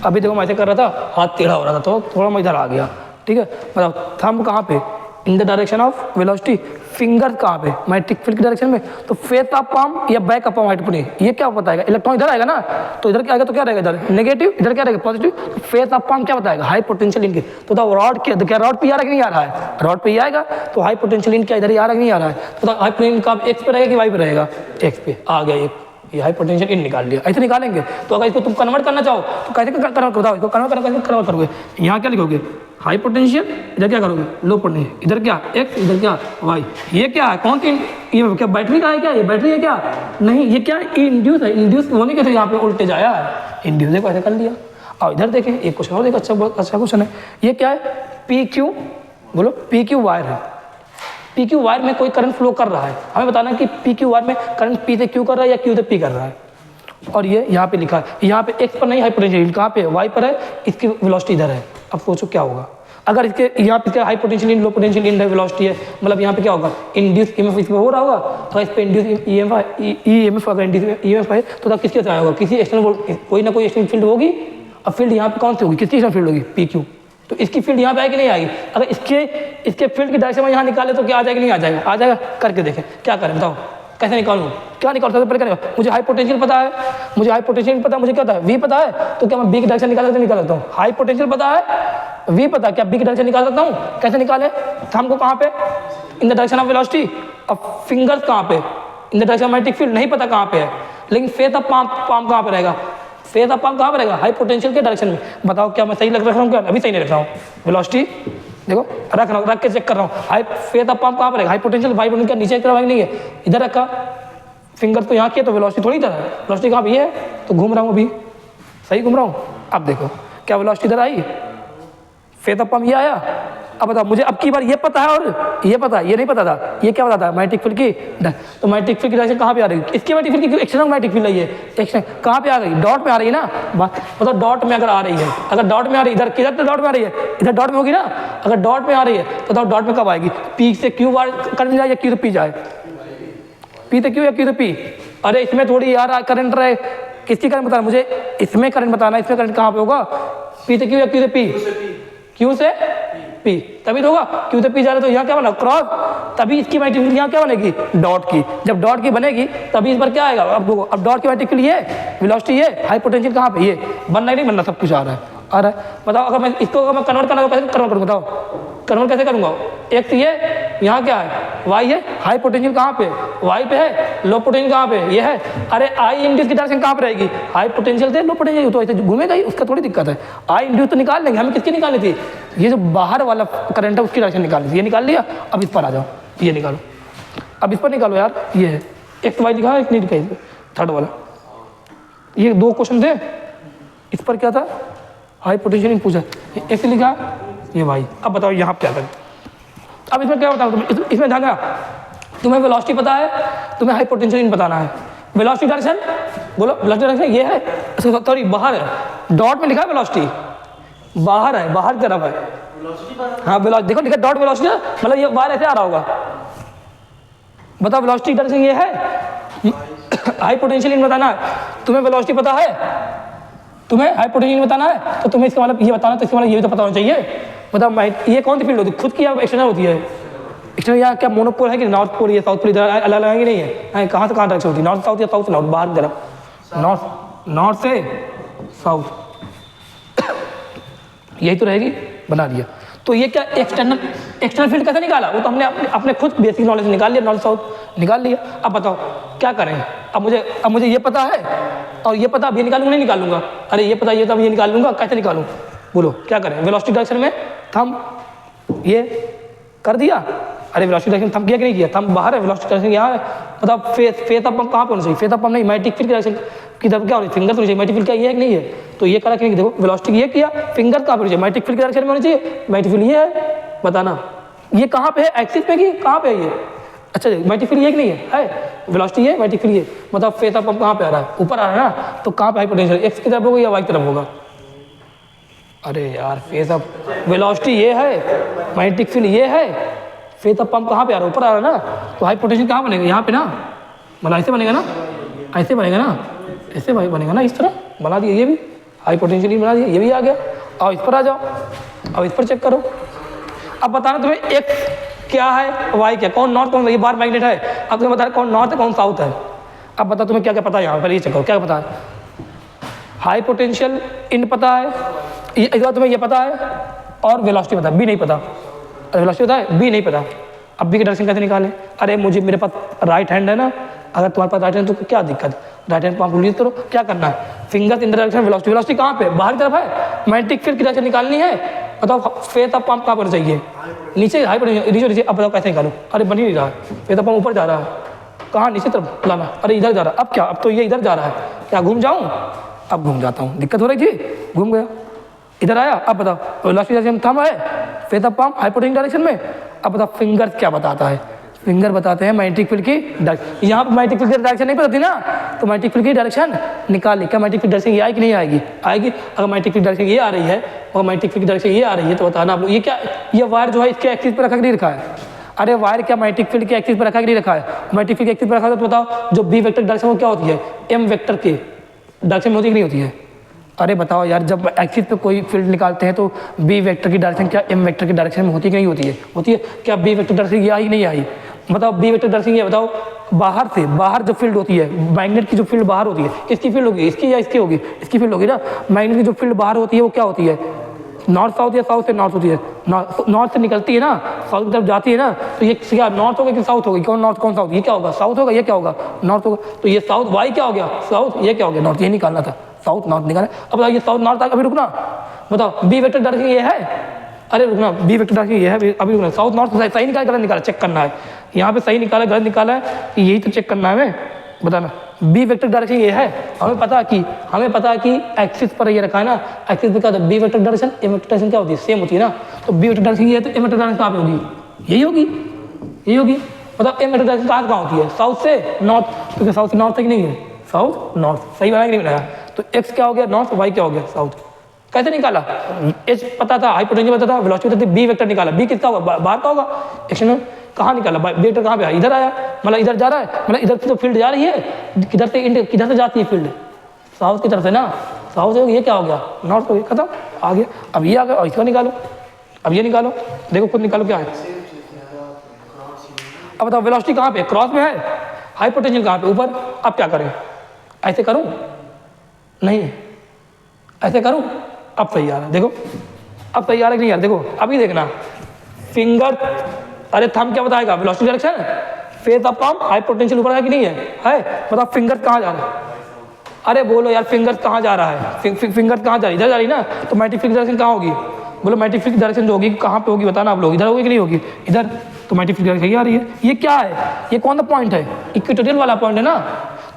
अभी देखो मैं ऐसे कर रहा था हाथ टेढ़ा हो रहा था तो थोड़ा मैं इधर आ गया, ठीक है, मतलब थंब कहाँ पे इन the direction of velocity, finger कहाँ पे मैग्नेटिक फील्ड की डायरेक्शन में, तो फेस ऑफ पाम या बैक ऑफ पाम हाइट, ये क्या बताएगा, इलेक्ट्रॉन इधर आएगा ना, तो इधर क्या आएगा तो क्या रहेगा इधर नेगेटिव, इधर क्या रहेगा पॉजिटिव, तो फेस ऑफ पाम क्या बताएगा हाई पोटेंशियल इनके, तो रॉड के क्या रॉड पे आ रहा है कि नहीं आ रहा है, रॉड पे ही आएगा, तो हाई पोटेंशियल इन क्या इधर ही आ रहा है कि नहीं आ रहा है, तो हाई पोटेंशियल का एक्स पे रहेगा कि वाई पे रहेगा, एक्स पे आ गया एक, ये हाई पोटेंशियल इन निकाल लिया, ऐसे निकालेंगे। तो अगर इसको तुम कन्वर्ट करना चाहो तो कैसे कन्वर्ट बताओ, इसको कन्वर्ट करोगे, यहाँ क्या लिखोगे हाई पोटेंशियल, इधर क्या करोगे लो पोटेंशियल, इधर क्या एक्स, इधर क्या वाई, ये क्या है कौन सी, ये क्या बैटरी का है, क्या ये बैटरी है क्या, नहीं ये क्या इंड्यूस है, इंड्यूस होने के यहाँ पे वोल्टेज आया है, इंड्यूस देखो ऐसे कर लिया। और इधर देखें एक क्वेश्चन और देखो, अच्छा बहुत अच्छा क्वेश्चन है, ये क्या है पी क्यू बोलो पी क्यू वायर है, पी क्यू वायर में कोई करंट फ्लो कर रहा है, हमें बताना है कि पी क्यू वायर में करंट पी से क्यू कर रहा है या क्यू से पी कर रहा है। और ये यहाँ पे लिखा है, यहाँ पे एक्स पर नहीं हाई पोटेंशियल, कहाँ पे वाई पर है, इसकी वेलोसिटी इधर है। अब सोचो क्या होगा अगर इसके यहाँ पे high potential low potential velocity है, मतलब यहाँ पे क्या होगा, इंड्यूस ईएमएफ इस पे हो रहा होगा, अगर इस पे इंड्यूस ईएमएफ अगर इंड्यूस ईएमएफ है तो किसके साथ होगा, किसी एक्सटर्नल कोई ना कोई एक्सटर्नल फील्ड होगी। अब फील्ड यहाँ पे कौन सी होगी, किसकी एक्सटर्नल फील्ड होगी, पी क्यू। तो इसकी फील्ड यहाँ पे आएगी नहीं आएगी, अगर इसके फील्ड की डायरेक्शन में यहाँ निकाले तो क्या आ जाएगा, नहीं आ जाएगा, आ जाएगा। करके देखें क्या करें, बताओ कैसे निकालूँ, क्या निकाल सकते पहले करेगा। मुझे हाई पोटेंशियल पता है, मुझे हाई पोटेंशियल पता है, मुझे क्या पता है, वी पता है, तो क्या मैं बी की डायरेक्शन निकाल सकता हूँ। हाई पोटेंशियल पता है, वी पता है, क्या बी की डायरेक्शन निकाल सकता हूँ। कैसे निकाले, थंब को कहाँ पे, इन द डायरेक्शन ऑफ वेलोसिटी, अब फिंगर्स कहाँ पे, इन the direction of magnetic field, नहीं पता कहाँ पे है, लेकिन फेस ऑफ पाम कहाँ पे रहेगा, फेस ऑफ पाम कहाँ पे रहेगा, हाई पोटेंशियल के डायरेक्शन में। बताओ क्या मैं सही रख रहा हूँ, क्या अभी सही नहीं रख रहा हूँ। वेलोसिटी देखो रख के चेक कर रहा हूँ, हाई फेस ऑफ पाम कहाँ पर रहेगा, हाई पोटेंशियल वाई पोटेंशियल क्या नीचे की तरफ नहीं है, इधर रखा, फिंगर तो यहाँ किया तो वेलोसिटी थोड़ी इधर है, वेलोसिटी कहाँ भी है, तो घूम रहा हूँ अभी, सही घूम रहा हूँ। अब देखो क्या वेलोसिटी इधर आई, फेस ऑफ पाम ये आया। अब बताओ मुझे अब की बार ये पता है और ये पता है, ये नहीं पता था, ये क्या पता था, मैग्नेटिक फील्ड की, तो मैग्नेटिक फील्ड की डायरेक्शन कहाँ पे आ रही है, इसकी मैग्नेटिक फील्ड की एक्सटर्नल मैग्नेटिक फील्ड है, ये एक्सटर्नल कहाँ पे आ रही है, डॉट में आ रही है ना। मतलब डॉट में अगर आ रही है, अगर डॉट में आ रही है, इधर किधर तो डॉट में आ रही है, इधर डॉट में होगी ना, अगर डॉट में आ रही है तो बताओ डॉट में कब आएगी, पी से क्यू वार करंट जाए या क्यू से पी जाए, पी से क्यू या क्यू से पी। अरे इसमें थोड़ी यार करंट रहे, किसकी करंट बताना मुझे, इसमें करंट बताना, इसमें करंट कहाँ पे होगा, पी से क्यू या क्यू से पी, क्यू से पी, तभी तो होगा, क्यू से पी जा रहा तो यहाँ क्या बना क्रॉस, तभी इसकी मैग्नेटिक फील्ड यहाँ क्या बनेगी, डॉट की। जब डॉट की बनेगी तभी इस पर क्या आएगा, अब डॉट की मैग्नेटिक फील्ड ये, वेलोसिटी ये, हाई पोटेंशियल कहाँ पे, ये बनना ही नहीं बनना, सब कुछ आ रहा है। बताओ अगर मैं इसको अगर मैं कन्वर्ट करना तो कैसे कन्वर्ट करूँ, बताओ कन्वर्ट कैसे करूँगा। एक ये यहाँ क्या है, वाई है, हाई पोटेंशियल कहाँ पे, वाई पे है, लो पोटेंशियल कहाँ पे, ये है। अरे आई इंड्यूस की डायरेक्शन कहाँ पे रहेगी, हाई पोटेंशियल से लो पोटेंशियल, तो ऐसे घूमेगा ही, उसका थोड़ी दिक्कत है। आई इंड्यूस तो निकाल लेंगे, हमें किसकी निकालनी थी, ये जो बाहर वाला करंट है उसकी डायरेक्शन निकालनी थी, ये निकाल लिया। अब इस पर आ जाओ, ये निकालो, अब इस पर निकालो यार, ये है एक्स वाई लिखा है, एक नहीं लिखा है, थर्ड वाला, ये दो क्वेश्चन थे, इस पर क्या था, हाई पोटेंशियल पूछा, एक्स लिखा, ये भाई। अब बताओ यहाँ क्या करें, अब इसमें क्या बताऊँ तुम्हें, इसमें ध्यान रखना, तुम्हें वेलोसिटी पता है, तुम्हें हाई पोटेंशियल बताना है। वेलोसिटी डायरेक्शन बोलो, वेलोसिटी डायरेक्शन ये है, सॉरी बाहर है, डॉट में लिखा है वेलोसिटी, बाहर है, बाहर की तरफ है, हाँ वेलोसिटी देखो लिखा डॉट वेलोसिटी, मतलब ये बाहर ऐसे आ रहा होगा। बताओ वेलोसिटी डायरेक्शन ये है, हाई पोटेंशियल बताना है, तुम्हें वेलोसिटी पता है, तुम्हें हाई पोटेंशियल बताना है, तो तुम्हें इसका मतलब ये बताना, तो इसका मतलब ये भी तो पता होना चाहिए। बताओ ये कौन सी फील्ड होती है, खुद की या एक्सटर्नल होती है, एक्सटर्नल यहाँ क्या मोनोपोल है कि नॉर्थ पोल या साउथ पोल, इधर अलग अलग है कि नहीं है, कहाँ से कहाँ डायरेक्शन होती है, नॉर्थ साउथ या साउथ से नॉर्थ, बाहर की तरफ नॉर्थ से साउथ, यही तो रहेगी, बना दिया। तो ये क्या एक्सटर्नल फील्ड कैसे निकाला, वो तो हमने अपने खुद बेसिक नॉलेज से निकाल लिया, नॉर्थ साउथ निकाल लिया। अब बताओ क्या करें, अब मुझे ये पता है और ये पता अब ये निकालूंगा नहीं निकालूंगा, अरे ये पता ये तो अब ये निकाल लूंगा, कैसे निकालूं, बोलो क्या करें। वेलोसिटी डायरेक्शन में थंब ये कर दिया, अरे वेलोसिटी डायरेक्शन थंब किया कि नहीं किया, थंब बाहर है, वेलोसिटी डायरेक्शन यहाँ है। बताओ फेस ऑफ पंप कहाँ पे होना चाहिए, फेस ऑफ पंप नहीं, मैग्नेटिक फील्ड की डायरेक्शन की तरफ क्या होनी चाहिए, फिंगर तो नहीं चाहिए, मैग्नेटिक फील्ड क्या ये है कि नहीं है, तो ये करा कि देखो वेलोसिटी ये किया, फिंगर कहाँ पे होनी चाहिए, मैग्नेटिक फील्ड की डायरेक्शन में होनी चाहिए, मैग्नेटिक फील्ड ये है, बताना ये कहाँ पे है, एक्सिस पे की कहाँ पे है ये, अच्छा मैग्नेटिक फील्ड ये कि नहीं है, वेलोसिटी ये मैग्नेटिक फील्ड ये, मतलब फेस ऑफ पंप कहाँ पे आ रहा है, ऊपर आ रहा है ना, तो कहाँ पे हाई पोटेंशियल, एक्स की तरफ होगा या वाई की तरफ होगा। अरे यार फेस ऑफ वेलोसिटी ये है, मैग्नेटिक फील्ड ये है, फेस ऑफ पंप कहाँ पे आ रहा है, ऊपर आ रहा है ना, तो हाई पोटेंशियल कहाँ बनेगा, यहाँ पे ना, मतलब ऐसे बनेगा ना, ऐसे बनेगा ना, ऐसे भाई बनेगा ना, इस तरह बना दिया, ये भी हाई पोटेंशियल ही बना दिया, ये भी आ गया। और इस पर आ जाओ, अब इस पर चेक करो, अब बताना तुम्हें एक्स क्या है, वाई क्या, कौन नॉर्थ कौन, ये बार मैग्नेट है, अब तुम्हें बता कौन नॉर्थ है कौन साउथ है। अब बता तुम्हें क्या क्या पता है, यहाँ पर ये चेक करो क्या पता है, हाई पोटेंशियल इन पता है, इस बार तुम्हें ये पता है, और वेलोसिटी पता है, बी नहीं पता, अरे वेलोसिटी पता है, बी नहीं पता। अब बी की डायरेक्शन कैसे निकालें, अरे मुझे मेरे पास राइट हैंड है ना, अगर तुम्हारे पास राइट हैंड तो क्या दिक्कत, राइट हैंड पंप यूज करो, क्या करना है, fingers in direction velocity, velocity कहाँ पे, बाहर की तरफ है, मैग्नेटिक फील्ड की डायरेक्शन निकालनी है। बताओ फेस ऑफ पंप कहाँ पर चाहिए, नीचे हाई पोटेंशियल नीचे, अब बताओ कैसे निकालूं, अरे बन ही नहीं रहा, फेस ऑफ पंप ऊपर जा रहा है, कहाँ नीचे तरफ लाना, अरे इधर जा रहा है, अब क्या, अब तो ये इधर जा रहा है, क्या घूम जाऊँ, अब घूम जाता हूँ, दिक्कत हो रही थी, घूम गया, इधर आया। अब बताओ वेलोसिटी डायरेक्शन थंब है, face of palm hypotenuse direction में। अब बताओ फिंगर क्या बताता है, फिंगर बताते हैं मैग्नेटिक फील्ड की डायरेक्शन। यहाँ पर मैग्नेटिक फील्ड की डायरेक्शन नहीं बताती ना, तो मैग्नेटिक फील्ड की डायरेक्शन निकाल ली। क्या मैग्नेटिक फील्ड डायरेक्शन ये आएगी नहीं आएगी? आएगी। अगर मैग्नेटिक फील्ड डायरेक्शन ये आ रही है और मैग्नेटिक फील्ड की डायरेक्शन ये आ रही है तो बताना आप लोग ये क्या, ये वायर जो है इसके एक्सिस पर रखा नहीं रखा है? अरे वायर क्या मैग्नेटिक फील्ड के एक्सिस पर रखा नहीं रखा है? मैग्नेटिक फील्ड के एक्सिस पर रखा है तो बताओ जो बी वेक्टर डायरेक्शन वो क्या होती है? एम वेक्टर के डायरेक्शन में होती है कि नहीं होती है? अरे बताओ यार, जब एक्सिस पे कोई फील्ड निकालते हैं तो बी वेक्टर की डायरेक्शन क्या एम वेक्टर की डायरेक्शन में होती है कि नहीं होती है? होती है। क्या बी वेक्टर डायरेक्शन ये आई नहीं आई? बताओ बी वेक्टर डायरेक्शन ये बताओ, बाहर से बाहर जो फील्ड होती है, मैग्नेट की जो फील्ड बाहर होती है, किसकी फील्ड होगी? इसकी या इसकी होगी? इसकी फील्ड होगी ना। मैग्नेट की जो फील्ड बाहर होती है वो क्या होती है? नॉर्थ साउथ या साउथ से नॉर्थ होती है? नॉर्थ से निकलती है ना, साउथ की तरफ जाती है ना, तो ये क्या नॉर्थ होगा कि साउथ होगी? कौन नॉर्थ कौन साउथ? ये क्या होगा? साउथ होगा। ये क्या होगा? नॉर्थ होगा। तो ये साउथ, वाई क्या हो गया? साउथ। ये क्या हो गया? नॉर्थ। ये निकालना था, साउथ नॉर्थ निकाला। अब बताओ ये साउथ नॉर्थ अभी रुकना, बताओ बी वेक्टर डायरेक्शन ये है? अरे रुकना, बी वेक्टर डायरेक्शन ये है अभी रुकना। साउथ नॉर्थ सही निकाला गलत निकाला चेक करना है, यहाँ पे सही निकाला गलत निकाला है, यही तो चेक करना है हमें, बताना। बी वेक्टर डायरेक्शन ये है, हमें पता है कि एक्सिस पर ये रखा है ना, एक्सिस पे क्या होता है? B vector direction M vector direction क्या होती है? सेम होती है ना। तो बी वेक्टर डायरेक्शन ये है तो एम वेक्टर डायरेक्शन कहाँ पे होगी? यही होगी, यही होगी। मतलब एम वेक्टर डायरेक्शन कहाँ होती है? साउथ से नॉर्थ, क्योंकि साउथ से नॉर्थ तक नहीं है, साउथ नॉर्थ। सही बनाया कि नहीं बनाया? तो एक्स क्या हो गया? नॉर्थ, वाई क्या हो गया? साउथ। कैसे निकाला? एच पता था, हाइपोटेन्यूस पता था, वेलोसिटी पता थी, बी वेक्टर निकाला। बी किसका होगा? बाहर का होगा। एक्शन कहाँ निकाला? बी वेक्टर कहाँ पे आया? इधर आया, मतलब इधर जा रहा है, मतलब इधर से तो फील्ड जा रही है, किधर से जाती है फील्ड? साउथ की तरफ से ना, साउथ से। ये क्या हो गया? नॉर्थ हो गया, खत्म, आ गया। अब ये आ गया और इसका निकालो, अब ये निकालो, देखो खुद निकालो क्या है। अब बताओ वेलोसिटी कहाँ पे? क्रॉस में है। हाइपोटेन्शियल कहाँ पे? ऊपर। अब क्या करें? ऐसे करूँ? नहीं, ऐसे करूँ? अब सही आ रहा है, देखो अब सही आ रहा है कि नहीं यार? देखो अभी देखना, फिंगर, अरे थंब क्या बताएगा? Velocity direction. Face of palm हाइपोटेन्शियल ऊपर है कि नहीं है? बताओ फिंगर कहाँ जा रहा है? अरे बोलो यार, फिंगर कहाँ जा रहा है? फिंगर कहाँ जा रही है? इधर जा रही है ना, तो मैग्नेटिक फील्ड डायरेक्शन कहाँ होगी? बोलो मैग्नेटिक फील्ड डायरेक्शन जो होगी कहाँ पे होगी? बताना आप लोग। इधर होगी कि नहीं होगी? इधर। तो मैग्नेटिक फील्ड डायरेक्शन ये आ रही है। ये क्या है? ये कौन सा पॉइंट है? इक्वेटोरियल वाला पॉइंट है ना,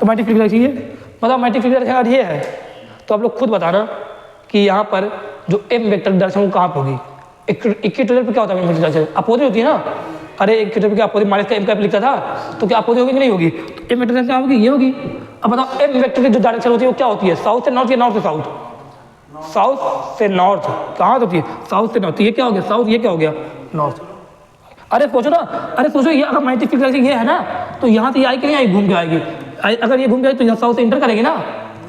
तो मैग्नेटिक फील्ड डायरेक्शन ये। बताओ मैग्नेटिक फील्ड डायरेक्शन अगर ये है तो आप लोग खुद बताना कि यहाँ पर जो एम वेक्टर डायरेक्शन वो कहाँ पे होगी? इक्वेटोरियल पे क्या होता है? एम वेक्टर डायरेक्शन अपोजिट होती है ना। अरे इक्वेटोरियल पे क्या अपोजिट? माइनस का एम का लिखता था, तो क्या अपोजिट होगी कि नहीं होगी? तो एम वेक्टर डायरेक्शन क्या होगी? ये होगी। अब बताओ एम वेक्टर की जो डायरेक्शन होती है वो क्या होती है? साउथ से नॉर्थ या नॉर्थ से साउथ? साउथ से नॉर्थ। कहाँ होती है? साउथ से नॉर्थ। ये क्या हो गया? साउथ। ये क्या हो गया? नॉर्थ। अरे सोचो ना, अरे सोचो, ये अगर मैग्नेटिक फील्ड डायरेक्शन ये है ना, तो यहाँ से ये आई कि नहीं आई? घूम के आएगी। अगर ये घूम के आई तो यहाँ साउथ से इंटर करेगी ना,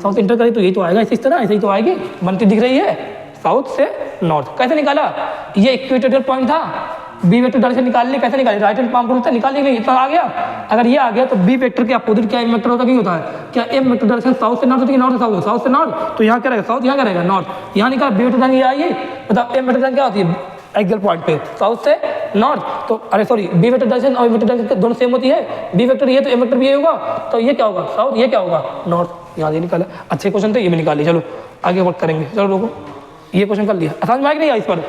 साउथ इंटर करेगी तो यही तो आएगा, इस तरह ऐसे ही तो आएगी, बनती दिख रही है, साउथ से नॉर्थ। कैसे निकाला? ये इक्वेटोरियल पॉइंट था, बी वेक्टर डायरेक्शन निकालने कैसे निकाले? राइट हैंड पाम रूल से निकालने के लिए इतना आ गया। अगर ये आ गया तो बी वेक्टर के अपोजिट क्या एम वेक्टर होता नहीं होता है? क्या एम वेक्टर डायरेक्शन साउथ से नॉर्थ होती है? नॉर्थ से साउथ? साउथ से नॉर्थ, तो यहाँ क्या रहेगा? साउथ। यहाँ क्या रहेगा? नॉर्थ। यहाँ निकाल, बी वेक्टर डायरेक्शन ये आएगी। मतलब एम वेक्टर डायरेक्शन क्या होती है? एक्सियल पॉइंट पे साउथ से नॉर्थ। तो अरे सॉरी, बी वेक्टर डायरेक्शन और वेक्टर डायरेक्शन दोनों सेम होती है। बी वेक्टर ये तो एम वेक्टर भी ये होगा, तो ये क्या होगा? साउथ। ये क्या होगा? नॉर्थ। यहाँ ये निकाला। अच्छे क्वेश्चन थे, ये भी निकाल लिया। चलो आगे वर्क करेंगे। चलो रोको, ये क्वेश्चन कर लिया। समझ में आया कि नहीं आया इस पर?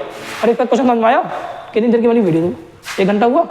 अरे इसका क्वेश्चन समझ में आया? कितनी देर की बनी वीडियो? 1 घंटा हुआ।